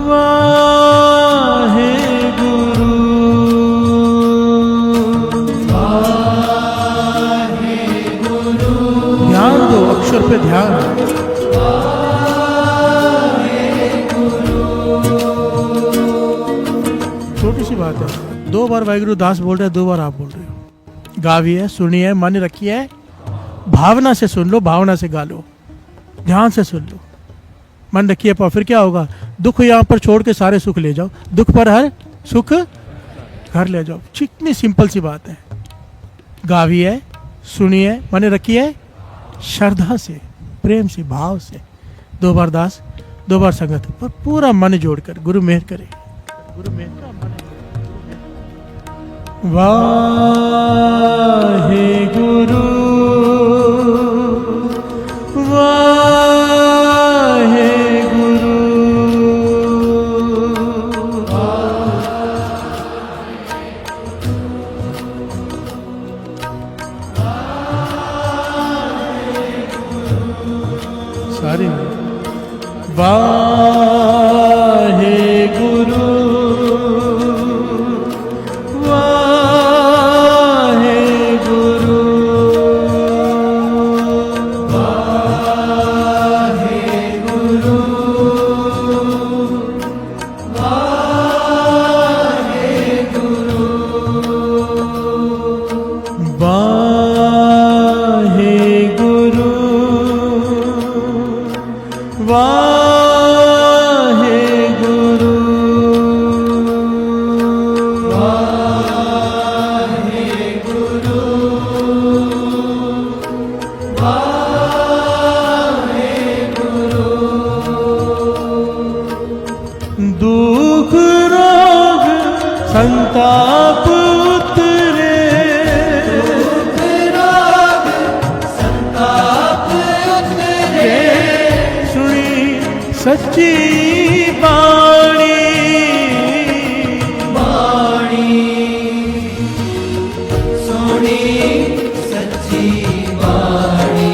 वाहे गुरु वाहे गुरु। ध्यान दो, अक्षर पे ध्यान। छोटी सी बात है, 2 बार वाहिगुरु दास बोल रहे हैं, 2 बार आप बोल रहे हो। गाविए, सुनिए, मन रखिए, भावना से सुन लो, भावना से गा लो, ध्यान से सुन लो, मन रखिए। पर फिर क्या होगा? दुख यहाँ पर छोड़ के सारे सुख ले जाओ, दुख पर हर सुख घर ले जाओ। कितनी सिंपल सी बात है। गाविए, सुनिए, मन रखिए, श्रद्धा से, प्रेम से, भाव से। 2 बार दास, 2 बार संगत, पर पूरा मन जोड़कर। गुरु मेहर करे, गुरु मेहर का मन। वाहे गुरु वाहे गुरु सारी वाहे गुरु वाहे गुरु दुख रोग संताप उतरे, सुनी सच्ची बाणी, सोनी सच्ची वाणी,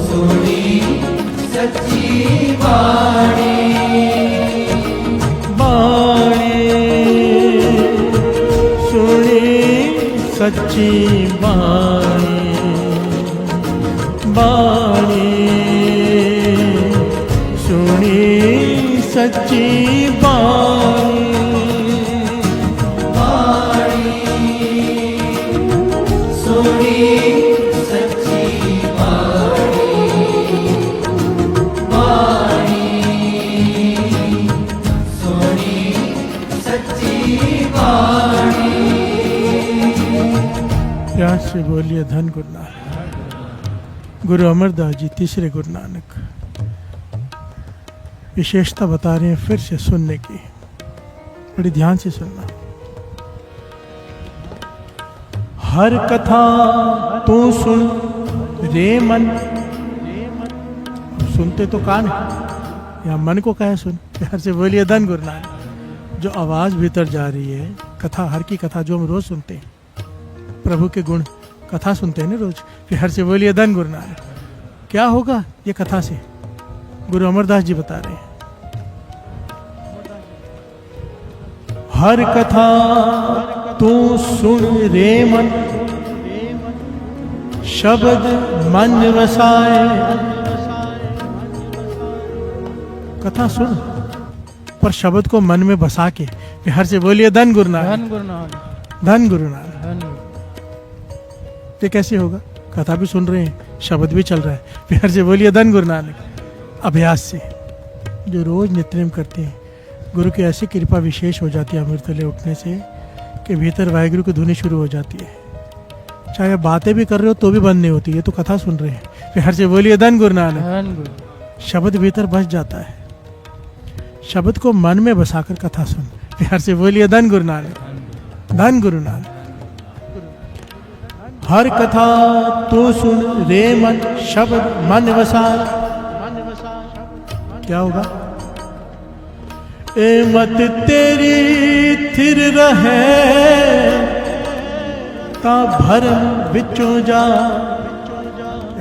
सोनी सच्ची वाणी, सुनी सच्ची बाणी, सुनी सच्ची बाणी, सोनी सच्ची वाणी, सोनी सच्ची वाणी। प्यार से बोलिए धन गुरु नानक। गुरु अमरदास जी तीसरे गुरु नानक विशेषता बता रहे हैं फिर से सुनने की, बड़ी ध्यान से सुनना। हर कथा तू सुन रे मन, सुनते तो कान है, या मन को कहे सुन। प्यार से बोलिए धन गुरु नानक। जो आवाज भीतर जा रही है, कथा, हर की कथा जो हम रोज सुनते हैं, प्रभु के गुण कथा सुनते हैं ना रोज, प्यार से बोलिए धन गुरु नानक। क्या होगा ये कथा से? गुरु अमरदास जी बता रहे हैं, हर कथा तू सुन रे मन, शब्द मन वसाए। कथा सुन पर शब्द को मन में बसा के, प्यार से बोलिए धन गुरु नानक, धन गुरु नानक, धन गुरु नानक। धन। ये कैसे होगा? कथा भी सुन रहे हैं, शब्द भी चल रहा है, प्यार से बोलिए धन गुरु नानक। अभ्यास से जो रोज नित्यनेम करते हैं, गुरु की ऐसी कृपा विशेष हो जाती है अमृतले उठने से कि भीतर वाहिगुरु की धुनी शुरू हो जाती है। चाहे बातें भी कर रहे हो तो भी बंद नहीं होती, ये तो कथा सुन रहे हैं, प्यार से बोलिए धन गुरु नानक। धन गुरु। शब्द भीतर बस जाता है, शब्द को मन में बसाकर कथा सुन, प्यार से बोलिए धन गुरु नानक, धन गुरु नानक। हर कथा तू सुन रे मन, शब्द मन वसा। क्या होगा? ए मत तेरी थिर रहे ता भरम बिचों जा।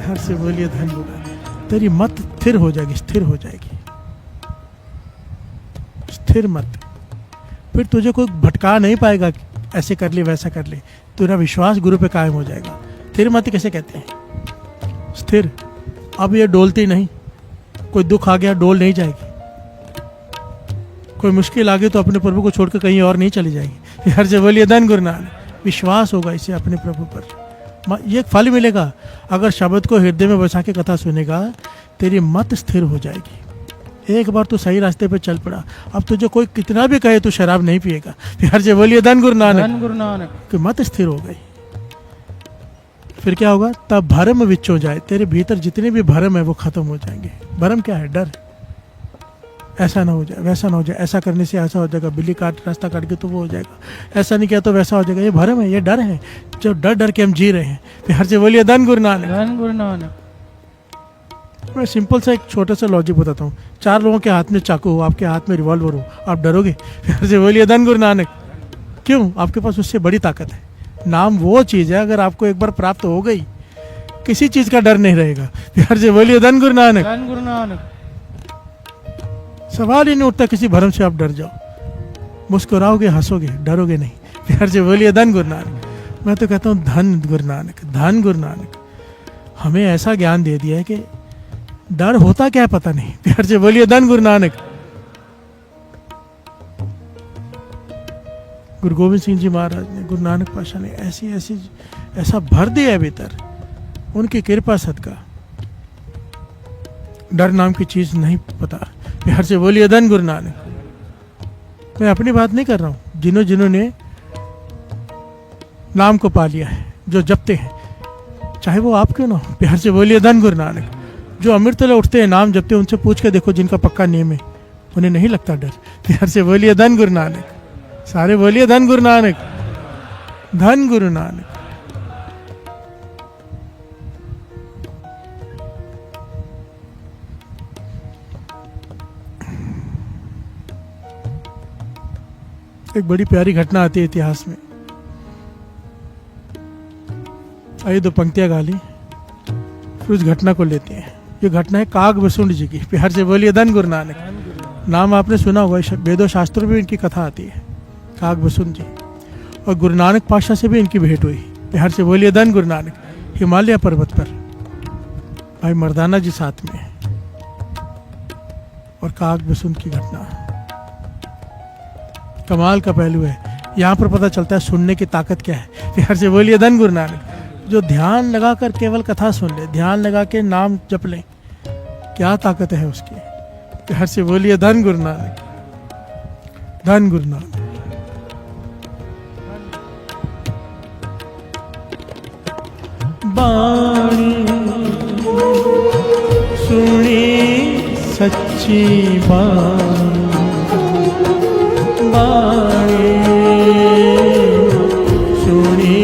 हर से बोलिए धन गुरु। तेरी मत स्थिर हो जाएगी, स्थिर हो जाएगी, स्थिर मत। फिर तुझे कोई भटका नहीं पाएगा, ऐसे कर ले वैसा कर ले, तेरा विश्वास गुरु पे कायम हो जाएगा। स्थिर मत किसे कहते हैं? स्थिर। अब ये डोलती नहीं, कोई दुख आ गया डोल नहीं जाएगी, कोई मुश्किल आ गई तो अपने प्रभु को छोड़कर कहीं और नहीं चली जाएगी। हर जगह बोलिए धन गुरु नानक। विश्वास होगा इसे अपने प्रभु पर, ये फल मिलेगा। अगर शब्द को हृदय में बसा के कथा सुनेगा, तेरी मत स्थिर हो जाएगी। एक बार तो सही रास्ते पे चल पड़ा, अब तुझे कोई कितना भी कहे तो शराब नहीं पिएगा। हर जगह बोलिए धन गुरु नानक। धन गुरु नानक। कि मत स्थिर हो गई, फिर क्या होगा? तब भरम विच हो जाए, तेरे भीतर जितने भी भरम है वो खत्म हो जाएंगे। भरम क्या है? डर। ऐसा ना हो जाए, वैसा ना हो जाए, ऐसा करने से ऐसा हो जाएगा, बिल्ली काट रास्ता काट के तो वो हो जाएगा, ऐसा नहीं किया तो वैसा हो जाएगा। ये भरम है, ये डर है, जो डर डर के हम जी रहे हैं। फिर हर से बोलिए धन गुरु नानक। धन गुरु नानक। मैं सिंपल सा एक छोटा सा लॉजिक बताता हूँ। 4 लोगों के हाथ में चाकू हो, आपके हाथ में रिवॉल्वर हो, आप डरोगे? फिर से बोलिए धन गुरु नानक। क्यों? आपके पास उससे बड़ी ताकत है। नाम वो चीज़ है, अगर आपको एक बार प्राप्त हो गई, किसी चीज़ का डर नहीं रहेगा। फिर से बोलिए धन गुरु नानक। धन गुरु नानक। सवाल ही नहीं उठता किसी भरम से आप डर जाओ। मुस्कुराओगे, हंसोगे, डरोगे नहीं। फिर से बोलिए धन गुरु नानक। मैं तो कहता हूँ धन गुरु नानक, धन गुरु नानक। हमें ऐसा ज्ञान दे दिया है कि डर होता क्या है पता नहीं। फिर से बोलिए धन गुरु नानक। गुरु गोविंद सिंह जी महाराज ने, गुरु नानक पाशाह ने ऐसा भर दिया है भीतर, उनकी कृपा सदका डर नाम की चीज़ नहीं पता। प्यार से बोलिए धन गुरु नानक। मैं अपनी बात नहीं कर रहा हूँ, जिन्होंने नाम को पा लिया है, जो जपते हैं, चाहे वो आप क्यों ना हो, प्यार से बोलिए धन गुरु नानक। जो अमृत तले उठते हैं, नाम जपते हैं, उनसे पूछ के देखो जिनका पक्का नियम है, उन्हें नहीं लगता डर। प्यार से बोलिए धन गुरु नानक। सारे बोलिए धन गुरु नानक, धन गुरु नानक। एक बड़ी प्यारी घटना आती है इतिहास में। आइए दो पंक्तियां गा ली, फिर उस घटना को लेते हैं। ये घटना है काग बसुंड जी की। प्यार से बोलिए धन गुरु नानक। नाम आपने सुना होगा, वेदों शास्त्रों में इनकी कथा आती है, काग बसुंड जी। और गुरु नानक पातशाह से भी इनकी भेंट हुई। प्यार से बोलिए धन गुरु नानक। हिमालय पर्वत पर भाई मर्दाना जी साथ में और काग बसुंड की घटना कमाल का पहलू है। यहाँ पर पता चलता है सुनने की ताकत क्या है। प्यार से बोलिए धन गुरु नानक। जो ध्यान लगाकर केवल कथा सुन ले, ध्यान लगा के नाम जप ले, क्या ताकत है उसकी। प्यार से बोलिए धन गुरु नानक, धन गुरु नानक। बाणी सुनी सच्ची बाणी, बाणी सुनी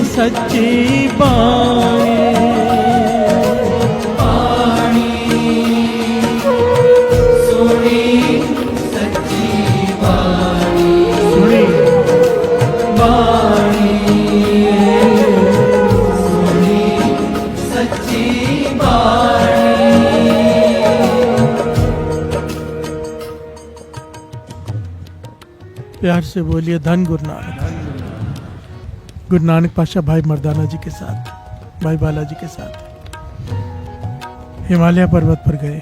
सच्ची बाणी, बाणी सुनी सच्ची बाणी, सुनी बाणी सुनी सच्ची बाणी। प्यार से बोलिए धन गुरु नानक। गुरु नानक पातशाह भाई मर्दाना जी के साथ, भाई बालाजी के साथ हिमालय पर्वत पर गए।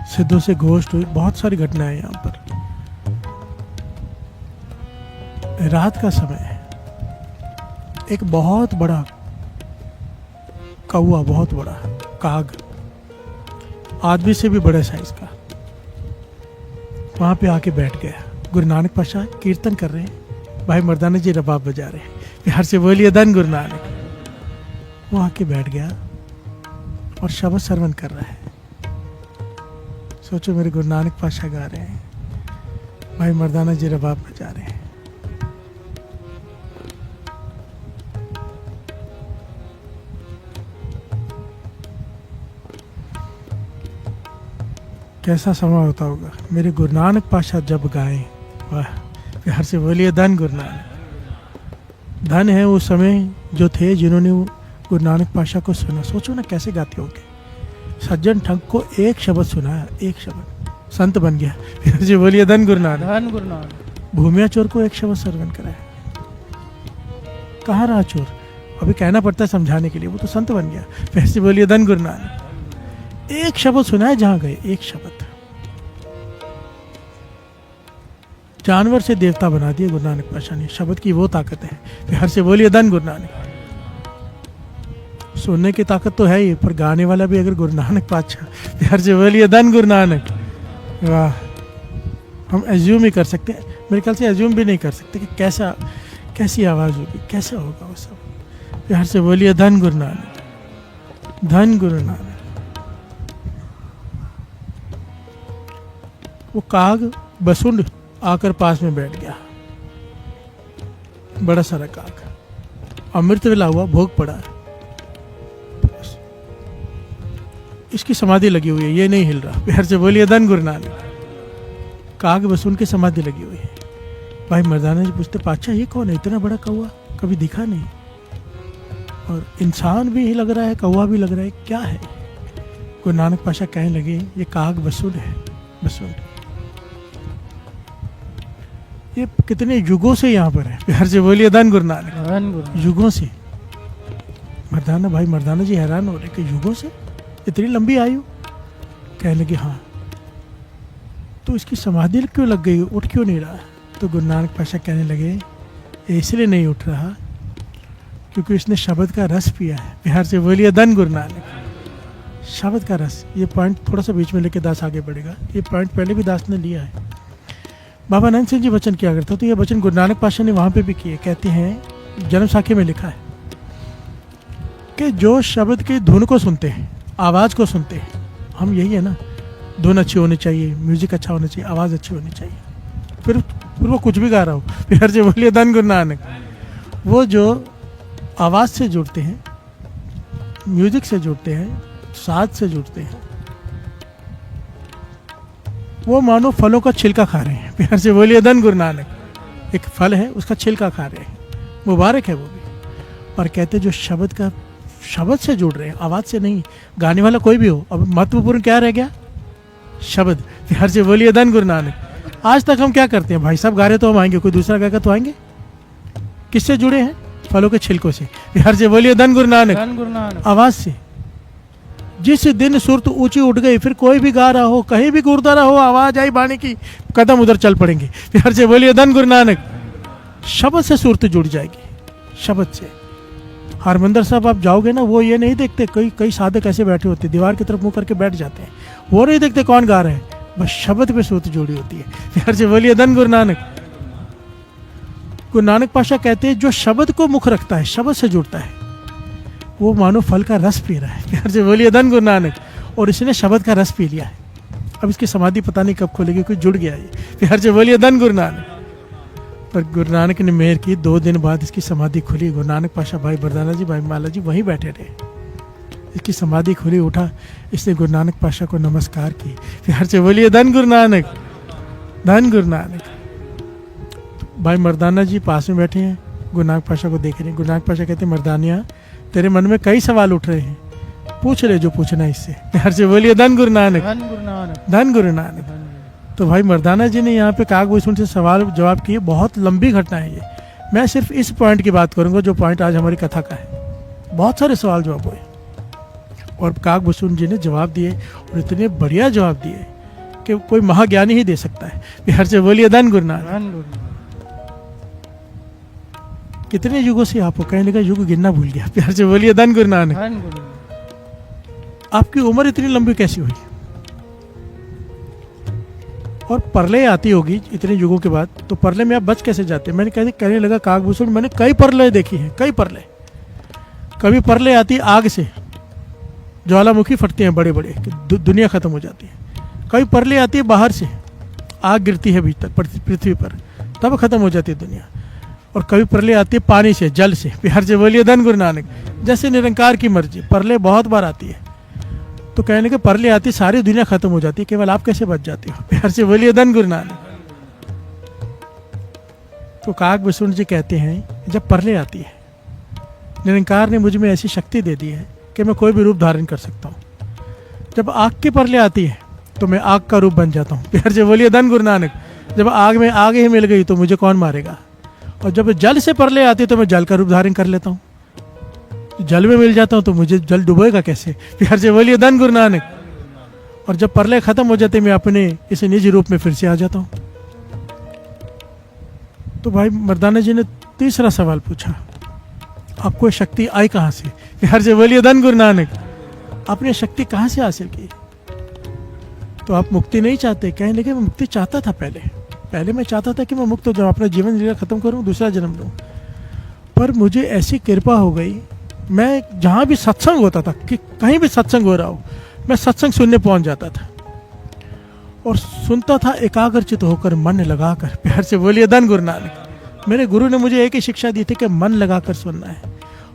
सिद्धों से घोष्ट हुई, बहुत सारी घटनाएं यहाँ पर। रात का समय है, एक बहुत बड़ा कौवा, बहुत बड़ा काग, आदमी से भी बड़े साइज का, वहां पे आके बैठ गया। गुरु नानक पातशाह कीर्तन कर रहे हैं, भाई मर्दाना जी रबाब बजा रहे हैं। प्यार से बोलिए धन गुरु नानक। वो आके बैठ गया और शब्द श्रवण कर रहा है। सोचो मेरे गुरु नानक पातशाह गा रहे हैं, भाई मर्दाना जी रबाब बजा रहे हैं। कैसा समय होता होगा। मेरे गुरु नानक पातशाह जब गाए, वाह, प्यार से बोलिए धन गुरु नानक। धन है वो समय जो थे जिन्होंने गुरु नानक पातशाह को सुना। सोचो ना कैसे गाते होंगे। सज्जन ठग को एक शब्द सुनाया, एक शब्द, संत बन गया। प्यार से बोलिए धन गुरु नानक। धन गुरु नानक। भूमिया चोर को एक शब्द श्रवण कराया, कहाँ रहा चोर, अभी कहना पड़ता है समझाने के लिए, वो तो संत बन गया। प्यार से बोलिए धन गुरु नानक। एक शब्द सुनाया जहां गए, एक शब्द, जानवर से देवता बना दिए गुरु नानक पातशाह ने। शब्द की वो ताकत है। प्यार से बोलिए धन गुरु नानक। सुनने की ताकत तो है ही, पर गाने वाला भी अगर गुरु नानक पातशाह। प्यार से बोलिए धन गुरु नानक। वाह, हम एज्यूम ही कर सकते हैं, मेरे ख्याल से एज्यूम भी नहीं कर सकते कि कैसी आवाज होगी, कैसा होगा वो सब। प्यार से बोलिए धन गुरु नानक, धन गुरु नानक। वो काग बसुंड आकर पास में बैठ गया, बड़ा सारा काग, अमृत वेला हुआ, भोग पड़ा, इसकी समाधि लगी हुई है, ये नहीं हिल रहा। प्यार से बोलिए धन गुरु नानक। काग बसुंड की समाधि लगी हुई है। भाई मर्दाना जी पूछते, पातशाह ये कौन है, इतना बड़ा कौवा कभी दिखा नहीं, और इंसान भी लग रहा है, कौवा भी लग रहा है, क्या है। गुरु नानक पातशाह कहने लगे, ये काग बसुंड है, बसुंड। ये कितने युगों से यहाँ पर है। प्यार से बोलिए धन गुरु नानक। धन गुरु। युगों से। मर्दाना, भाई मर्दाना जी हैरान हो रहे कि युगों से, इतनी लंबी आयु। कहने लगे हाँ, तो इसकी समाधि क्यों लग गई, उठ क्यों नहीं रहा। तो गुरु नानक पातशाह कहने लगे, इसलिए नहीं उठ रहा क्योंकि उसने शब्द का रस पिया है। बिहार से बोलिए धन गुरु नानक। शब्द का रस, ये पॉइंट थोड़ा सा बीच में लेके दास आगे बढ़ेगा। ये पॉइंट पहले भी दास ने लिया है। बाबा नानक सिंह जी वचन किया करते, तो ये वचन गुरु नानक पातशाह ने वहाँ पे भी किए। कहते हैं जन्म साखी में लिखा है कि जो शब्द की धुन को सुनते हैं, आवाज़ को सुनते हैं, हम यही है ना, धुन अच्छी होनी चाहिए, म्यूजिक अच्छा होना चाहिए, आवाज़ अच्छी होनी चाहिए, फिर वो कुछ भी गा रहा हो। फिर से बोलिए धन गुरु नानक। वो जो आवाज़ से जुड़ते हैं, म्यूजिक से जुड़ते हैं, साज से जुड़ते हैं, वो मानो फलों का छिलका खा रहे हैं। प्यार से बोलिए धन गुरु नानक। एक फल है, उसका छिलका खा रहे हैं, मुबारक है वो भी। पर कहते जो शब्द से जुड़ रहे हैं, आवाज़ से नहीं, गाने वाला कोई भी हो, अब महत्वपूर्ण क्या रह गया? शब्द। प्यार से बोलिए धन गुरु नानक। आज तक हम क्या करते हैं, भाई साहब गा रहे तो हम आएंगे, कोई दूसरा गाएगा तो आएंगे। किससे जुड़े हैं? फलों के छिलकों से। प्यार से बोलिए धन गुरु नानक। धन गुरु नानक। आवाज़ से। जिस दिन सुरत ऊंची उठ गई, फिर कोई भी गा रहा हो, कहीं भी गुरुद्वारा हो, आवाज आई बाणी की, कदम उधर चल पड़ेंगे। प्यार से बोलिए धन गुरु नानक। शब्द से सुरत जुड़ जाएगी, शब्द से। हरमंदिर साहब आप जाओगे ना, वो ये नहीं देखते, कई साधक ऐसे बैठे होते, दीवार की तरफ मुंह करके बैठ जाते हैं, वो नहीं देखते कौन गा रहे हैं, बस शब्द पे सुरत जुड़ी होती है। प्यार से बोलिए धन गुरु नानक। गुरु नानक पातशाह कहते हैं जो शब्द को मुख रखता है, शब्द से जुड़ता है, वो मानो फल का रस पी रहा है। प्यार से बोलिए धन गुरु नानक। और इसने शब्द का रस पी लिया है। अब इसकी समाधि पता नहीं कब खोलेगी, कोई जुड़ गया है। प्यार से बोलिए धन गुरु नानक। पर गुरु नानक ने मेहर की, 2 दिन बाद इसकी समाधि खुली। गुरु नानक पातशाह, भाई बरदाना जी, भाई माला जी वहीं बैठे रहे। इसकी समाधि खुली, उठा, इसने गुरु नानक पातशाह को नमस्कार की। प्यार से बोलिए धन गुरु नानक। धन गुरु नानक। भाई मर्दाना जी पास में बैठे हैं, गुरु नानक पातशाह को देख रहे हैं। गुरु नानक पातशाह कहते हैं मर्दानिया, तेरे मन में कई सवाल उठ रहे हैं, पूछ ले जो पूछना है इससे। प्यार से बोलिए धन गुरु नानक। धन गुरु नानक। धन गुरु नानक। तो भाई मर्दाना जी ने यहाँ पे कागभूषण से सवाल जवाब किए। बहुत लंबी घटना है ये। मैं सिर्फ इस पॉइंट की बात करूंगा जो पॉइंट आज हमारी कथा का है। बहुत सारे सवाल जवाब हुए और कागभूषण जी ने जवाब दिए, और इतने बढ़िया जवाब दिए कि कोई महाज्ञानी ही दे सकता है। प्यार से बोलिए धन गुरु नानक। धन गुरु नानक। कितने युगों से आपको कहने लगा, युग गिनना भूल गया। प्यार से बोलिए धन गुरु नानक। धन गुरु नानक। आपकी उम्र इतनी लंबी कैसी हुई? और परलय आती होगी इतने युगों के बाद, तो परलय में आप बच कैसे जाते? मैंने कहने लगा कागभूषण, मैंने कई परलय देखी हैं, कई परलय। कभी परलय आती आग से, ज्वालामुखी फटते हैं बड़े बड़े, दुनिया खत्म हो जाती है। कभी परलय आती है बाहर से, आग गिरती है भीतर पृथ्वी पर, तब खत्म हो जाती है दुनिया। और कभी प्रलय आती है पानी से, जल से। प्यार से बोलिए धन गुरु नानक। जैसे निरंकार की मर्जी, प्रलय बहुत बार आती है। तो कहने के प्रलय आती, सारी दुनिया खत्म हो जाती है, केवल आप कैसे बच जाते हो? प्यार से बोलिए धन गुरु नानक। तो कागभूषण जी कहते हैं जब प्रलय आती है, निरंकार ने मुझ में ऐसी शक्ति दे दी है कि मैं कोई भी रूप धारण कर सकता हूँ। जब आग की प्रलय आती है तो मैं आग का रूप बन जाता हूँ। प्यार से बोलिए धन गुरु नानक। जब आग में आग ही मिल गई तो मुझे कौन मारेगा? और जब जल से प्रलय आती है तो मैं जल का रूप धारण कर लेता हूँ। जल में मिल जाता हूँ तो मुझे जल डुबोएगा कैसे? प्यार से बोलिए धन गुरु नानक। और जब प्रलय खत्म हो जाती है, मैं अपने इस निज रूप में फिर से आ जाता हूँ। तो भाई मर्दाना जी ने तीसरा सवाल पूछा, आपको शक्ति आई कहाँ से? प्यार से बोलिए धन गुरु नानक। आपने शक्ति कहाँ से हासिल की? तो आप मुक्ति नहीं चाहते? कहने लगे मैं मुक्ति चाहता था पहले मैं चाहता था कि मैं मुक्त हो जाऊँ, अपना जीवन लीला खत्म करूँ, दूसरा जन्म लूँ। पर मुझे ऐसी कृपा हो गई, मैं जहाँ भी सत्संग होता था, कि कहीं भी सत्संग हो रहा हो, मैं सत्संग सुनने पहुँच जाता था और सुनता था एकाग्रचित होकर, मन लगाकर। प्यार से बोलिए धन गुरु नानक। मेरे गुरु ने मुझे एक ही शिक्षा दी थी कि मन लगाकर सुनना है,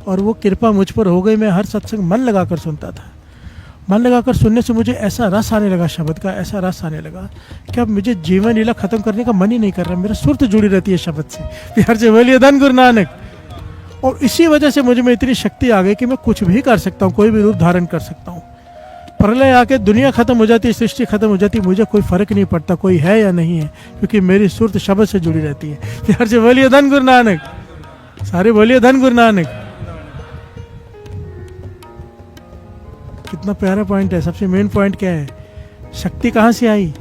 और वो कृपा मुझ पर हो गई। मैं हर सत्संग मन लगाकर सुनता था। मन लगाकर सुनने से मुझे ऐसा रस आने लगा, शब्द का ऐसा रस आने लगा कि अब मुझे जीवन लीला खत्म करने का मन ही नहीं कर रहा। मेरा सुरत जुड़ी रहती है शब्द से। प्यार से बोलिए धन गुरु नानक। और इसी वजह से मुझ में इतनी शक्ति आ गई कि मैं कुछ भी कर सकता हूँ, कोई भी रूप धारण कर सकता हूँ। प्रलय आके दुनिया खत्म हो जाती है, सृष्टि खत्म हो जाती है, मुझे कोई फर्क नहीं पड़ता कोई है या नहीं है, क्योंकि मेरी सुरत शब्द से जुड़ी रहती है। प्यार से बोलिए धन गुरु नानक। सारे बोलिए धन गुरु नानक। कितना प्यारा पॉइंट है। सबसे मेन पॉइंट क्या है? शक्ति कहाँ से आई?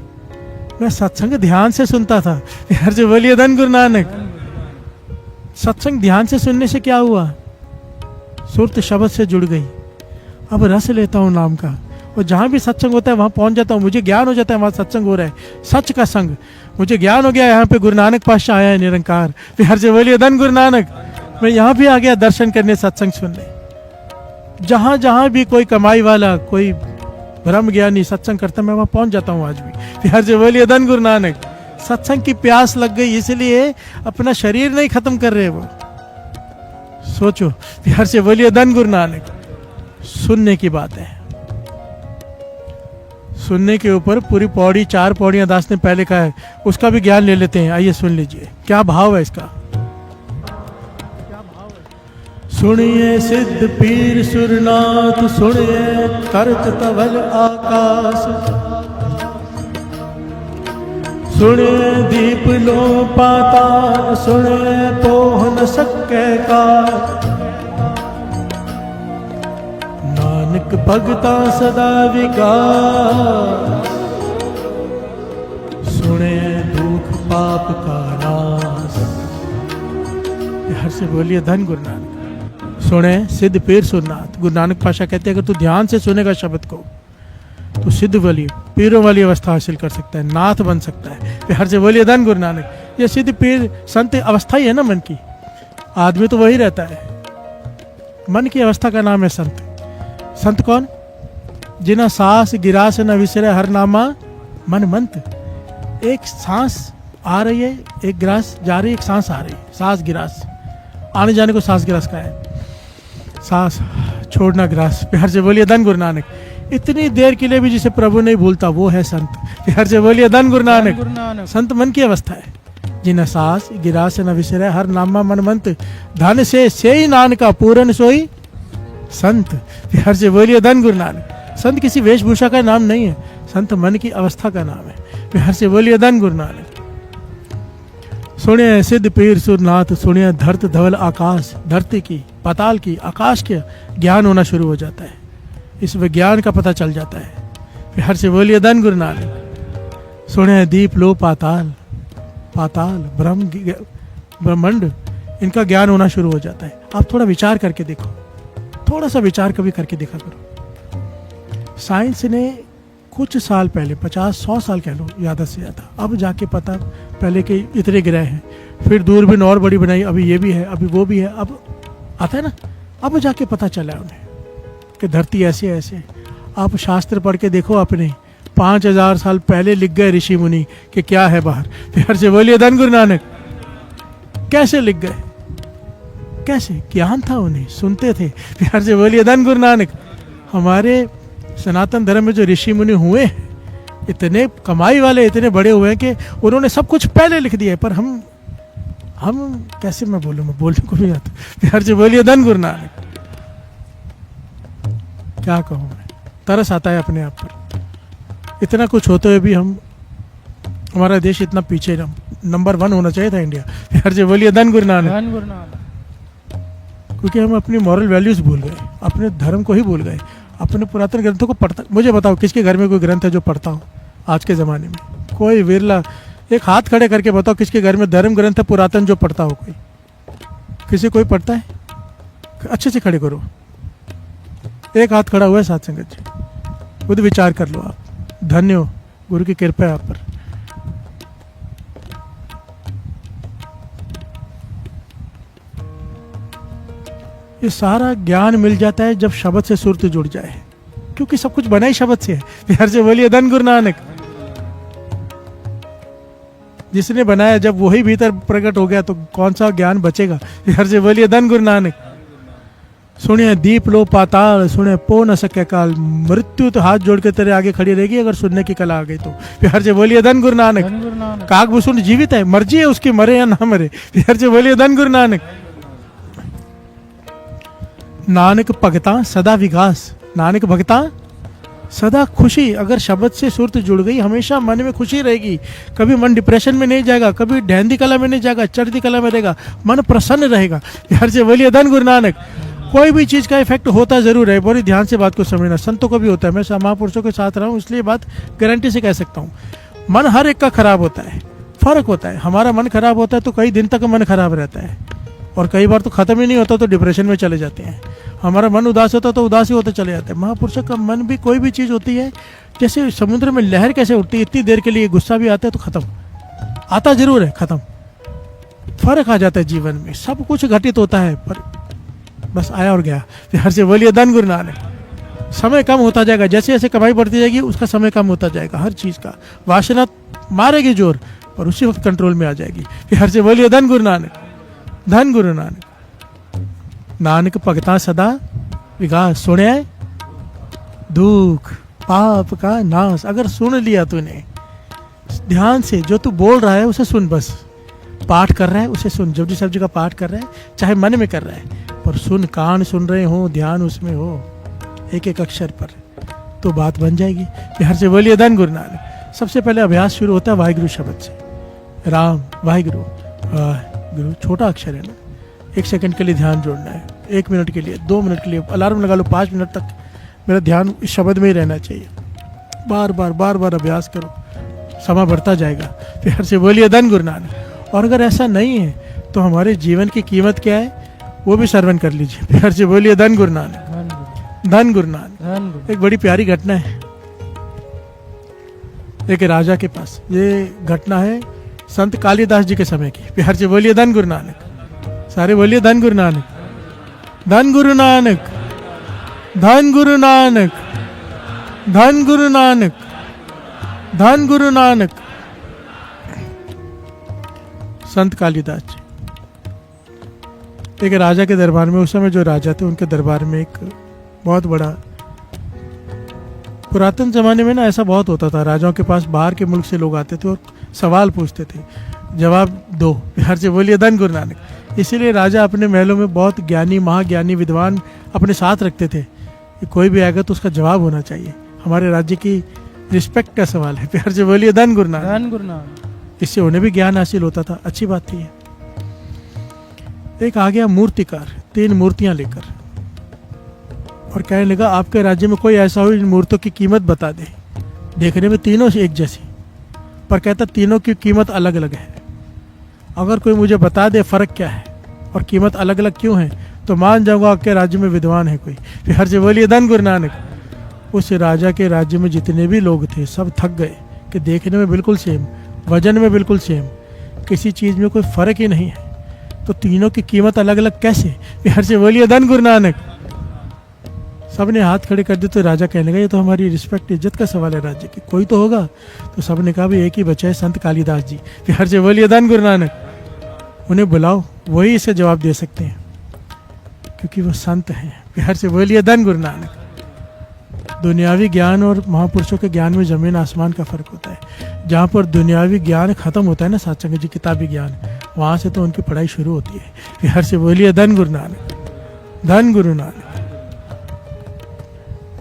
मैं सत्संग ध्यान से सुनता था। प्यार से बोलिए धन गुरु नानक। सत्संग ध्यान से सुनने से क्या हुआ? सुरत शब्द से जुड़ गई, अब रस लेता हूँ नाम का, और जहाँ भी सत्संग होता है वहाँ पहुँच जाता हूँ, मुझे ज्ञान हो जाता है वहाँ सत्संग हो रहा है, सच का संग, मुझे ज्ञान हो गया यहाँ पे गुरु नानक पातशाह आया है निरंकार, हर से बोलिए धन गुरु नानक। मैं यहाँ भी आ गया दर्शन करने, सत्संग सुनने। जहाँ जहाँ भी कोई कमाई वाला, कोई ब्रह्म ज्ञानी सत्संग करता, मैं वहाँ पहुँच जाता हूँ आज भी, हर से बोलिए धन गुरु नानक। सत्संग की प्यास लग गई, इसलिए अपना शरीर नहीं खत्म कर रहे वो। सोचो, हर से बोलिए धन गुरु नानक। सुनने की बात है, सुनने के ऊपर पूरी पौड़ी, 4 पौड़ियां दास ने पहले कहा है, उसका भी ज्ञान ले लेते हैं। आइए सुन लीजिए क्या भाव है इसका। सुनिए सिद्ध पीर सुरनाथ, सुनिए करत तवल आकाश, सुनिए दीप लो पाताल, सुनिए पोह न सके काल, नानक भगता सदा विकास, सुने दुख पाप का नाश। हर से बोलिए धन गुरु नानक। सुने सिद्ध पीर सुरनाथ। गुरु नानक पातशाह कहते हैं अगर तू ध्यान से सुनेगा शब्द को तो सिद्ध वाली, पीरों वाली अवस्था हासिल कर सकता है, नाथ बन सकता है। हर से बोलिए धन गुरु नानक। ये सिद्ध पीर संत अवस्था ही है ना मन की, आदमी तो वही रहता है, मन की अवस्था का नाम है संत। संत कौन? जिना सांस गिरास न विसरे हर नामा मन मंत। एक सांस आ रही है, एक गिरास जा रही है, एक सांस आ रही है, सांस गिरास, आने जाने को सांस गिरास का है, सांस छोड़ना गिरास। प्यार से बोलिए धन गुरु नानक। इतनी देर के लिए भी जिसे प्रभु नहीं भूलता वो है संत। प्यार से बोलिए धन गुरु नानक। संत मन की अवस्था है, जिना सांस गिरास न विसरे हर नामा मन मंत, धन से ही नानका पूरन सोई संत। प्यार से बोलिए धन गुरु नानक। संत किसी वेशभूषा का नाम नहीं है, संत मन की अवस्था का नाम है। प्यार से बोलिए धन गुरु नानक। सुनिए सिद्ध पीर सुरनाथ, सुनिए धरत धवल आकाश। धरती की, पाताल की, आकाश के ज्ञान होना शुरू हो जाता है, इस विज्ञान का पता चल जाता है। प्यार से बोलिए धन गुरु नानक। सुनिए दीप लो पाताल, पाताल ब्रह्मांड, इनका ज्ञान होना शुरू हो जाता है। आप थोड़ा विचार करके देखो, थोड़ा सा विचार कभी करके देखा करो। साइंस ने कुछ साल पहले, 50-100 साल कह लो ज़्यादा से ज़्यादा, अब जाके पता, पहले के इतने ग्रह हैं, फिर दूरबीन और बड़ी बनाई, अभी ये भी है, अभी वो भी है, अब आता है ना, अब जाके पता चला है उन्हें कि धरती ऐसे ऐसे। आप शास्त्र पढ़ के देखो अपने, 5000 साल पहले लिख गए ऋषि मुनि कि क्या है बाहर। प्यार से बोलिए धन गुरु नानक। कैसे लिख गए, कैसे ज्ञान था उन्हें, सुनते थे। प्यार से बोलिए धन गुरु नानक। हमारे सनातन धर्म में जो ऋषि मुनि हुए हैं, इतने कमाई वाले, इतने बड़े हुए हैं कि उन्होंने सब कुछ पहले लिख दिया है, पर हम कैसे, मैं बोलने को भी आता। प्यार से बोलिए धन गुरु नानक। क्या कहूँ मैं, तरस आता है अपने आप पर। इतना कुछ होते हुए भी हमारा देश इतना पीछे, नंबर 1 होना चाहिए था इंडिया। प्यार से बोलिए धन गुरु नानक। क्योंकि हम अपनी मॉरल वैल्यूज भूल गए, अपने धर्म को ही भूल गए, अपने पुरातन ग्रंथों को पढ़ता। मुझे बताओ किसके घर में कोई ग्रंथ है जो पढ़ता हो आज के ज़माने में? कोई विरला। एक हाथ खड़े करके बताओ किसके घर में धर्म ग्रंथ है पुरातन जो पढ़ता हो कोई? किसी कोई पढ़ता है? अच्छे से खड़े करो। एक हाथ खड़ा हुआ है साथ संगत जी, खुद विचार कर लो आप। धन्य हो, गुरु की कृपा है आप पर। ये सारा ज्ञान मिल जाता है जब शब्द से सुरत जुड़ जाए, क्योंकि सब कुछ बना ही शब्द से है। प्यार से बोलिए धन गुरु नानक। जिसने बनाया जब वही भीतर प्रकट हो गया तो कौन सा ज्ञान बचेगा? प्यार से बोलिए धन गुरु नानक। सुनिए दीप लो पाताल, सुने पो न सके काल। मृत्यु तो हाथ जोड़ के तेरे आगे खड़ी रहेगी अगर सुनने की कला आ गई तो। प्यार से बोलिए धन गुरु नानक। कागभूषण जीवित है, मर्जी है उसकी, मरे या ना मरे। प्यार से बोलिए धन गुरु नानक। नानक भगता सदा विकास। नानक भगता सदा खुशी। अगर शब्द से सुरत जुड़ गई हमेशा मन में खुशी रहेगी, कभी मन डिप्रेशन में नहीं जाएगा, कभी ढहंदी कला में नहीं जाएगा, चढ़ती कला में रहेगा, मन प्रसन्न रहेगा। प्यार से बोलिए धन गुरु नानक। कोई भी चीज़ का इफेक्ट होता जरूर है, बड़ी ध्यान से बात को समझना। संतों को भी होता है, मैं महापुरुषों के साथ रहा हूँ इसलिए बात गारंटी से कह सकता हूँ। मन हर एक का खराब होता है, फर्क होता है। हमारा मन खराब होता है तो कई दिन तक मन खराब रहता है, और कई बार तो खत्म ही नहीं होता तो डिप्रेशन में चले जाते हैं। हमारा मन उदास होता तो उदास ही होते चले जाते हैं। महापुरुषों का मन भी कोई भी चीज़ होती है, जैसे समुद्र में लहर कैसे उठती है, इतनी देर के लिए गुस्सा भी आता है तो ख़त्म, आता जरूर है, ख़त्म। फर्क आ जाता है जीवन में, सब कुछ घटित होता है पर बस आया और गया। फिर से बोलिए धन गुरु नानक। समय कम होता जाएगा, जैसे जैसे कमाई बढ़ती जाएगी उसका समय कम होता जाएगा। हर चीज़ का वासना मारेगी जोर और उसी वक्त कंट्रोल में आ जाएगी। फिर से बोलिए धन गुरु नानक, धन गुरु नानक। नानक भगता सदा विकास, सुने दुख पाप का नाश। अगर सुन लिया तूने ध्यान से, जो तू बोल रहा है उसे सुन, बस पाठ कर रहा है उसे सुन, जपजी साहब जी का पाठ कर रहा है चाहे मन में कर रहा है पर सुन, कान सुन रहे हो, ध्यान उसमें हो एक एक अक्षर पर, तो बात बन जाएगी। बिहार से बोलिए धन गुरु नानक। सबसे पहले अभ्यास शुरू होता है वाहिगुरु शब्द से। राम वाहिगुरु, वाहिगुरु छोटा अक्षर है ना, 1 सेकंड के लिए ध्यान जोड़ना है, 1 मिनट के लिए, 2 मिनट के लिए, अलार्म लगा लो, 5 मिनट तक मेरा ध्यान इस शब्द में ही रहना चाहिए। बार बार अभ्यास करो, समय बढ़ता जाएगा। फिर से बोलिए धन गुरु नानक। और अगर ऐसा नहीं है तो हमारे जीवन की कीमत क्या है वो भी श्रवण कर लीजिए। फिर से बोलिए धन गुरु नानक, धन गुरु नानक। एक बड़ी प्यारी घटना है एक राजा के पास, ये घटना है संत कालिदास जी के समय की। बिहार से बोलिए धन गुरु नानक, सारे बोलिए धन गुरु नानक, धन गुरु नानक, धन गुरु नानक, धन गुरु नानक, धन गुरु नानक। संत कालिदास जी एक राजा के दरबार में, उस समय जो राजा थे उनके दरबार में एक बहुत बड़ा, पुरातन जमाने में ना ऐसा बहुत होता था, राजाओं के पास बाहर के मुल्क से लोग आते थे और सवाल पूछते थे, जवाब दो। बिहार से बोलिए धन गुरु नानक। इसीलिए राजा अपने महलों में बहुत ज्ञानी, महाज्ञानी, विद्वान अपने साथ रखते थे कि कोई भी आएगा तो उसका जवाब होना चाहिए। हमारे राज्य की रिस्पेक्ट का सवाल है। बिहार से बोलिए धन गुरु नानक, धन गुरु नानक। इससे उन्हें भी ज्ञान हासिल होता था, अच्छी बात थी। एक आ गया मूर्तिकार 3 मूर्तियां लेकर और कहने लगा आपके राज्य में कोई ऐसा हो इन मूर्तियों की कीमत बता दे। देखने में तीनों एक जैसी, पर कहता तीनों की कीमत अलग अलग है। अगर कोई मुझे बता दे फर्क क्या है और कीमत अलग अलग क्यों है तो मान जाऊंगा आपके राज्य में विद्वान है कोई। फिर हर से बोलिए धन गुरु नानक। उस राजा के राज्य में जितने भी लोग थे सब थक गए कि देखने में बिल्कुल सेम, वजन में बिल्कुल सेम, किसी चीज़ में कोई फर्क ही नहीं है, तो तीनों की कीमत अलग अलग कैसे। फिर से बोलिए धन गुरु नानक। सबने हाथ खड़े कर दिए तो राजा कहने लगा ये तो हमारी रिस्पेक्ट, इज्जत का सवाल है राज्य की, कोई तो होगा। तो सबने कहा भाई एक ही बचा है, संत कालिदास जी। फिर से बोलिए धन गुरु नानक। उन्हें बुलाओ, वही इसे जवाब दे सकते हैं क्योंकि वो संत हैं। फिर से बोलिए धन गुरु नानक। दुनियावी ज्ञान और महापुरुषों के ज्ञान में जमीन आसमान का फर्क होता है। जहाँ पर दुनियावी ज्ञान खत्म होता है ना, सत्संग जी किताबी ज्ञान, वहाँ से तो उनकी पढ़ाई शुरू होती है। फिर से बोलिए धन गुरु नानक, धन गुरु नानक।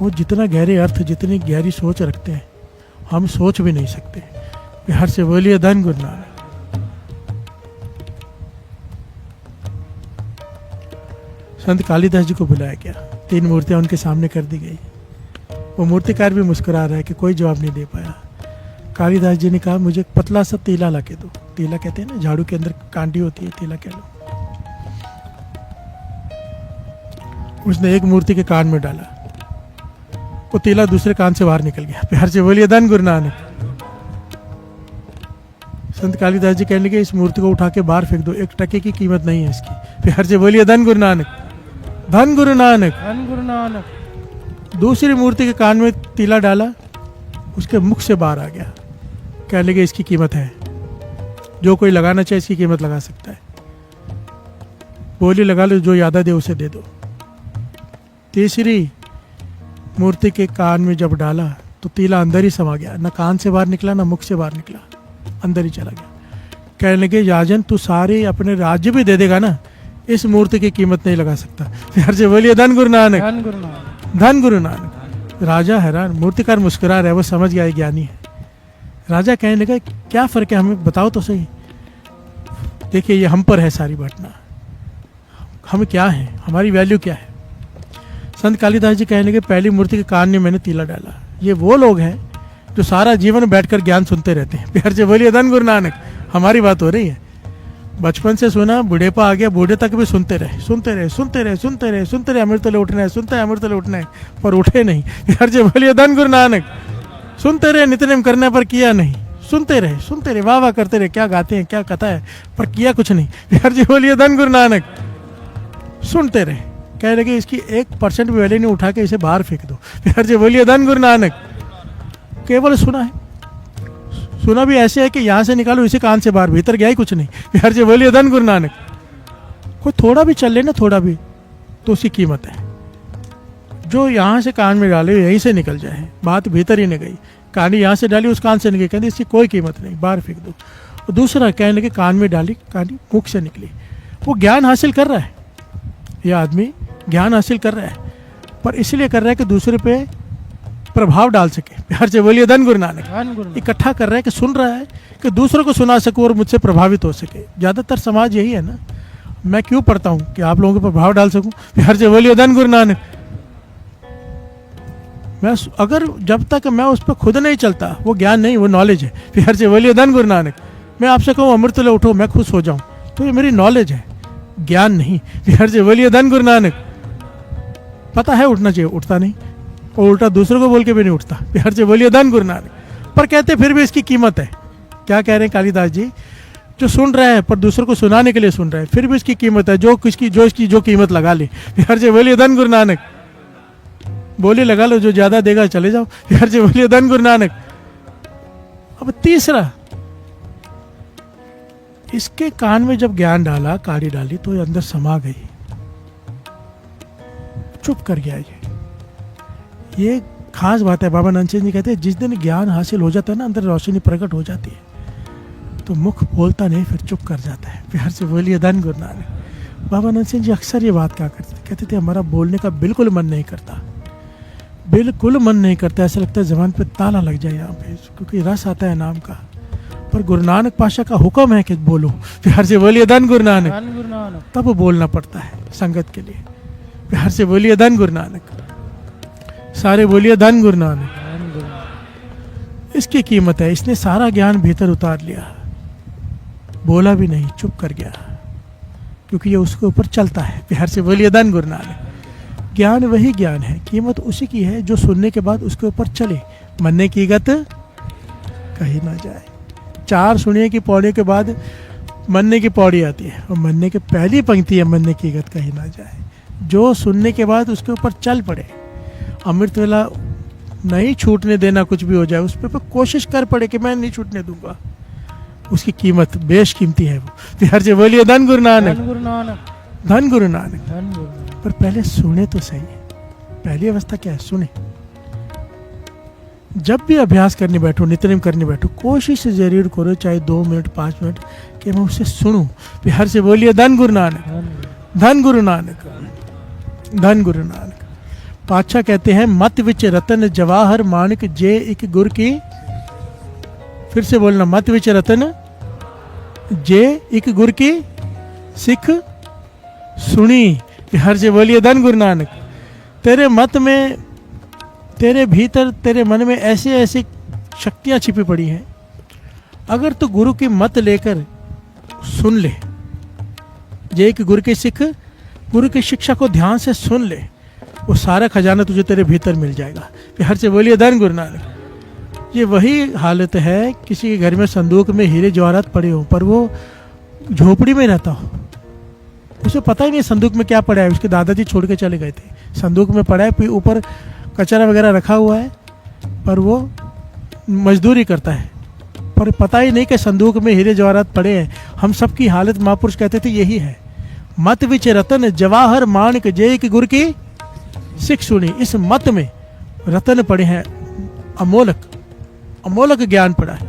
वो जितना गहरे अर्थ, जितनी गहरी सोच रखते हैं हम सोच भी नहीं सकते। फिर से बोलिए धन गुरु नानक। संत कालिदास जी को बुलाया गया, 3 मूर्तियां उनके सामने कर दी गई। वो मूर्तिकार भी मुस्कुरा रहा है कि कोई जवाब नहीं दे पाया। कालिदास जी ने कहा मुझे एक पतला सा तीला ला के दो। तीला कहते हैं ना, झाड़ू के अंदर कांटी होती है, तीला कह लो। उसने एक मूर्ति के कान में डाला, वो तीला दूसरे कान से बाहर निकल गया। प्यार से बोलिए धन गुरु नानक। संत कालिदास जी कहने लगे इस मूर्ति को उठा के बाहर फेंक दो, 1 टके की कीमत नहीं है इसकी। प्यार से बोलिए धन गुरु नानक, धन गुरु नानक, धन गुरु नानक। दूसरी मूर्ति के कान में तीला डाला, उसके मुख से बाहर आ गया। कहने लगे इसकी कीमत है, जो कोई लगाना चाहे इसकी कीमत लगा सकता है। बोली लगा लो, जो यादा दे उसे दे दो। तीसरी मूर्ति के कान में जब डाला तो तीला अंदर ही समा गया, ना कान से बाहर निकला ना मुख से बाहर निकला, अंदर ही चला गया। कहने लगे राजन तू सारे अपने राज्य भी दे देगा ना, इस मूर्ति की कीमत नहीं लगा सकता। फिर से बोलिए धन गुरु नानक, धन गुरु नानक। धन गुरु नानक। राजा हैरान, मूर्तिकार मुस्कुरा रहा है, वो समझ गया ज्ञानी है। राजा कहने लगा क्या फर्क है हमें बताओ तो सही। देखिए ये हम पर है सारी घटना, हम क्या है, हमारी वैल्यू क्या है। संत कालिदास जी कहने लगे पहली मूर्ति के कान में मैंने तीला डाला। ये वो लोग हैं जो सारा जीवन बैठकर ज्ञान सुनते रहते हैं। प्यार से बोलिए धन गुरु नानक। हमारी बात हो रही है। बचपन से सुना, बुढ़ेपा आ गया, बूढ़े तक भी सुनते रहे सुनते रहे सुनते रहे सुनते रहे सुनते रहे, अमृत तले उठना है, सुनते हैं अमृत तले उठना है, पर उठे नहीं। हर जगह बोलिए धन गुरु नानक। सुनते रहे, नित्यनेम करने पर किया नहीं, सुनते रहे वाह वाह करते रहे, क्या गाते हैं क्या कथा है, पर किया कुछ नहीं। हर जी बोलिए धन गुरु नानक। सुनते रहे, कह लगे इसकी 1% भी वैल्यू नहीं, उठा के इसे बाहर फेंक दो। हर जी बोलिए धन गुरु नानक। केवल सुना है, सुना भी ऐसे है कि यहाँ से निकालो इसे कान से बाहर, भीतर गया ही कुछ नहीं। हर जी बोलिए धन गुरु नानक। कोई थोड़ा भी चल ले ना, थोड़ा भी, तो उसकी कीमत है। जो यहाँ से कान में डाले यहीं से निकल जाए, बात भीतर ही नहीं गई। कहानी यहाँ से डाली उस कान से निकली, कहती इसकी कोई कीमत नहीं, बाहर फेंक दो। और दूसरा कहने लगे कान में डाली, कहानी मुख से निकली। वो ज्ञान हासिल कर रहा है, यह आदमी ज्ञान हासिल कर रहा है, पर इसलिए कर रहा है कि दूसरे पे प्रभाव डाल सके। प्यार से बोलिए धन गुरु नानक। इकट्ठा कर रहा है कि सुन रहा है कि दूसरों को सुना सकूं और मुझसे प्रभावित हो सके। ज़्यादातर समाज यही है ना, मैं क्यों पढ़ता हूँ कि आप लोगों पर प्रभाव डाल सकूं। प्यार से बोलिए धन गुरु नानक। मैं अगर जब तक मैं उस पर खुद नहीं चलता, वो ज्ञान नहीं, वो नॉलेज है। प्यार से बोलिए धन गुरु नानक। मैं आपसे कहूँ अमृत ले उठो, मैं खुश हो जाऊँ, तो ये मेरी नॉलेज है, ज्ञान नहीं। प्यार से बोलिए धन गुरु नानक। पता है उठना चाहिए, उठता नहीं, और उल्टा दूसरों को बोल के भी नहीं उठता। प्यार से बोलिए धन गुरु नानक। पर कहते फिर भी इसकी कीमत है। क्या कह रहे हैं कालिदास जी, जो सुन रहा है पर दूसरों को सुनाने के लिए सुन रहा है, फिर भी इसकी कीमत है। जो इसकी जो कीमत लगा ले। प्यार से बोलिए धन गुरु नानक। बोली लगा लो, जो ज्यादा देगा चले जाओ। प्यार से बोलिए धन गुरु नानक। अब तीसरा, इसके कान में जब ज्ञान डाला, काड़ी डाली, तो ये अंदर समा गई, चुप कर गया। ये खास बात है। बाबा नानक जी कहते हैं जिस दिन ज्ञान हासिल हो जाता है ना, अंदर रोशनी प्रकट हो जाती है, तो मुख बोलता नहीं, फिर चुप कर जाता है। प्यार से बोलिए धन गुरु नानक। बाबा नानक जी अक्सर ये बात क्या करते थे, कहते थे हमारा बोलने का बिल्कुल मन नहीं करता, बिल्कुल मन नहीं करता। ऐसा लगता है जबान पे ताला लग जाए यहाँ पे, क्योंकि रस आता है नाम का। पर गुरु नानक पाशा का हुक्म है कि बोलो। प्यार से बोलिए धन गुरु नानक। तब बोलना पड़ता है संगत के लिए। प्यार से बोलिए धन गुरु नानक। सारे बोलिए धन गुरु नानक। इसकी कीमत है। इसने सारा ज्ञान भीतर उतार लिया, बोला भी नहीं, चुप कर गया, क्योंकि ये उसके ऊपर चलता है। प्यार से बोलिए धन गुरु नानक। ज्ञान वही ज्ञान है, कीमत उसी की है जो सुनने के बाद उसके ऊपर चले, मनने की गत कहीं ना जाए। 4 सुनिए की पौड़ी के बाद मनने की पौड़ी आती है, और मनने की पहली पंक्ति है मनने की गत कहीं ना जाए। जो सुनने के बाद उसके ऊपर चल पड़े, अमृत वेला नहीं छूटने देना, कुछ भी हो जाए उस पर कोशिश कर पड़े कि मैं नहीं छूटने दूंगा, उसकी कीमत बेशकीमती है वो। प्यार से बोलिए धन गुरु नानक। धन गुरु नानक। पर पहले सुने तो सही है। पहली अवस्था क्या है, सुने। जब भी अभ्यास करने बैठो, नित्यनेम करने बैठो, कोशिश जरूर करो, चाहे 2 मिनट 5 मिनट, कि मैं उसे सुनूं। प्यार से बोलिए धन गुरु नानक। धन गुरु नानक। धन गुरु नानक। पातशाह कहते हैं मत विच रतन जवाहर माणिक जे एक गुर की। फिर से बोलना, मत विच रतन जे एक गुर की सिख सुनी। प्यार से बोलिए धन गुरु नानक। तेरे मत में, तेरे भीतर, तेरे मन में ऐसी ऐसी शक्तियां छिपी पड़ी हैं, अगर तू गुरु की मत लेकर सुन ले, जे एक गुरु के सिख, गुरु की शिक्षा को ध्यान से सुन ले, वो सारा खजाना तुझे तेरे भीतर मिल जाएगा। प्यार से बोलिए धन गुरु नानक। ये वही हालत है, किसी के घर में संदूक में हीरे जवाहरात पड़े हो, पर वो झोपड़ी में रहता हो, उसे पता ही नहीं संदूक में क्या पड़ा है। उसके दादाजी छोड़ के चले गए थे, संदूक में पड़ा है, फिर ऊपर कचरा वगैरह रखा हुआ है, पर वो मजदूरी करता है, पर पता ही नहीं कि संदूक में हीरे जवाहरात पड़े हैं। हम सबकी हालत महापुरुष कहते थे यही है। मत विच रतन जवाहर माणिक जे की गुर की सिख सुनी। इस मत में रतन पड़े हैं, अमोलक अमोलक ज्ञान पड़ा है।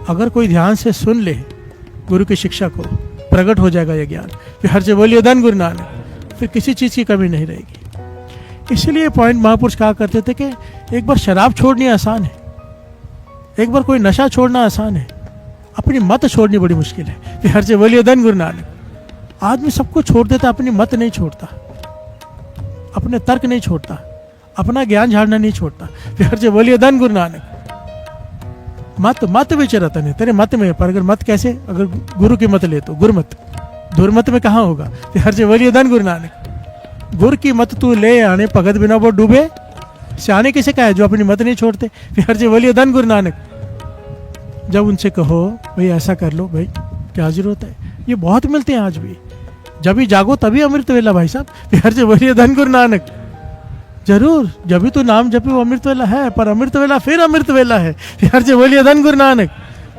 अगर कोई ध्यान से सुन ले गुरु की शिक्षा को, प्रकट हो जाएगा ये ज्ञान। प्यार से बोलिए धन गुरु नानक। फिर किसी चीज की कमी नहीं रहेगी। इसलिए पॉइंट महापुरुष कहा करते थे कि एक बार शराब छोड़नी आसान है, एक बार कोई नशा छोड़ना आसान है, अपनी मत छोड़नी बड़ी मुश्किल है। प्यार से बोलिए धन गुरु नानक। आदमी सब कुछ छोड़ देता, अपनी मत नहीं छोड़ता, अपने तर्क नहीं छोड़ता, अपना ज्ञान झाड़ना नहीं छोड़ता। प्यार से बोलिए धन गुरु नानक। मत मत विच रतन है, तेरे मत में। पर अगर मत कैसे, अगर गुरु की मत ले तो गुरमत, दुर्मत में कहाँ होगा? हर से बोलिए धन गुरु नानक। गुर की मत तू ले आने, भगत बिना वो डूबे। सियाने किसे कहा है? जो अपनी मत नहीं छोड़ते। फिर हर से बोलिए धन गुरु नानक। जब उनसे कहो भाई ऐसा कर लो, भाई क्या जरूरत है, ये बहुत मिलते हैं आज भी। जब भी जागो तभी अमृत वेला भाई साहब। फिर हर से बोलिए धन गुरु नानक। जरूर, जब भी तो नाम जपे वो अमृत वेला है, पर अमृत वेला फिर अमृत वेला है। फिर हर से बोलिए धन गुरु नानक।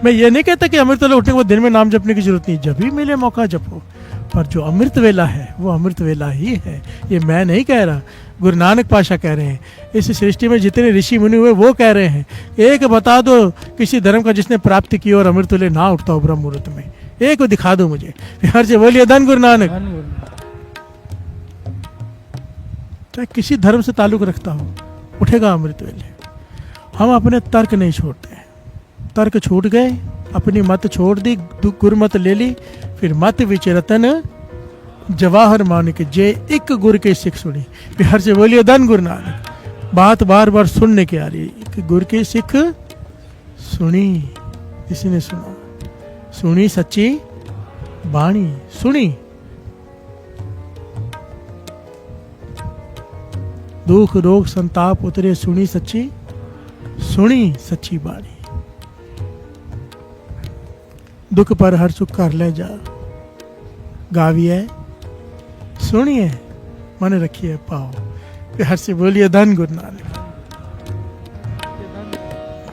मैं ये नहीं कहता कि अमृत वेला उठने के बाद दिन में नाम जपने की जरूरत नहीं, जब भी मिले मौका जपो। पर जो अमृत वेला है वो अमृत वेला ही है। ये मैं नहीं कह रहा, गुरु नानक पाशा कह रहे हैं। इस सृष्टि में जितने ऋषि मुनि हुए वो कह रहे हैं। एक बता दो किसी धर्म का जिसने प्राप्ति की और अमृत वेले ना उठता हो ब्रह्म मुहूर्त में, एक को दिखा दो मुझे। हर से बोलिए धन गुरु नानक। धन गुरु नानक। चाहे किसी धर्म से ताल्लुक रखता हो, उठेगा अमृत वेले। हम अपने तर्क नहीं छोड़ते। तर्क छूट गए, अपनी मत छोड़ दी, गुरमत ले ली। फिर मत विच रतन जवाहर मानिक, जे एक गुर के सिख सुनी। फिर हर से बोलिए धन गुरु नानक। बात बार बार सुनने की आ रही है कि गुर की सिख सुनी, किसी ने सुना, सुनी सच्ची बाणी, सुनी। दुख रोग संताप उतरे, सुनी सच्ची बाणी। दुख पर हर सुख कर ले जा, गाविए सुनिए मन रखिए पाओ। हर से बोलिए धन गुरु नानक।